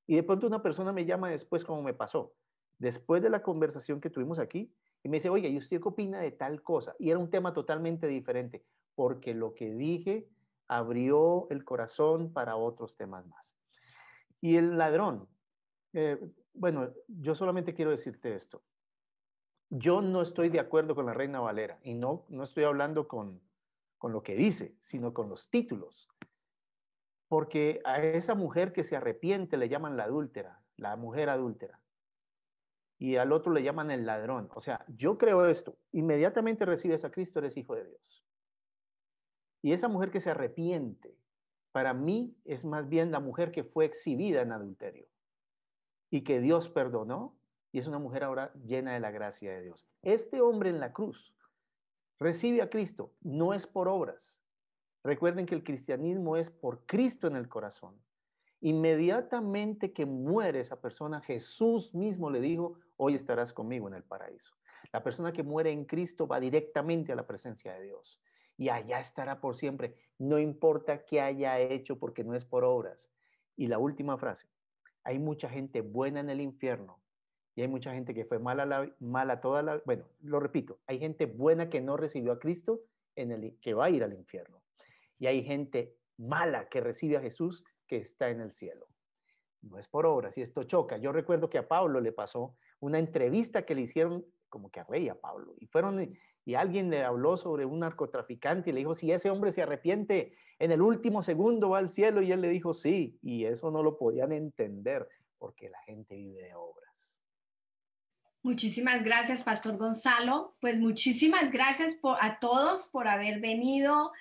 y de pronto una persona me llama después, como me pasó, después de la conversación que tuvimos aquí, y me dice, oye, ¿y usted qué opina de tal cosa? Y era un tema totalmente diferente, porque lo que dije abrió el corazón para otros temas más. Y el ladrón, bueno, yo solamente quiero decirte esto. Yo no estoy de acuerdo con la Reina Valera, y no estoy hablando con lo que dice, sino con los títulos. Porque a esa mujer que se arrepiente le llaman la adúltera, la mujer adúltera. Y al otro le llaman el ladrón. O sea, yo creo esto. Inmediatamente recibes a Cristo, eres hijo de Dios. Y esa mujer que se arrepiente, para mí es más bien la mujer que fue exhibida en adulterio y que Dios perdonó y es una mujer ahora llena de la gracia de Dios. Este hombre en la cruz recibe a Cristo, no es por obras. Recuerden que el cristianismo es por Cristo en el corazón. Inmediatamente que muere esa persona, Jesús mismo le dijo, hoy estarás conmigo en el paraíso. La persona que muere en Cristo va directamente a la presencia de Dios y allá estará por siempre. No importa qué haya hecho porque no es por obras. Y la última frase, hay mucha gente buena en el infierno y hay mucha gente que fue mala toda la... Bueno, lo repito, hay gente buena que no recibió a Cristo que va a ir al infierno. Y hay gente mala que recibe a Jesús que está en el cielo. No es por obras y esto choca. Yo recuerdo que a Pablo le pasó una entrevista que le hicieron como que a rey a Pablo y alguien le habló sobre un narcotraficante y le dijo, si ese hombre se arrepiente, en el último segundo va al cielo, y él le dijo sí, y eso no lo podían entender porque la gente vive de obras. Muchísimas gracias, Pastor Gonzalo. Pues muchísimas gracias a todos por haber venido.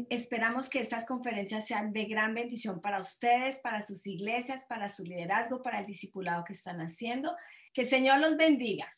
Esperamos que estas conferencias sean de gran bendición para ustedes, para sus iglesias, para su liderazgo, para el discipulado que están haciendo. Que el Señor los bendiga.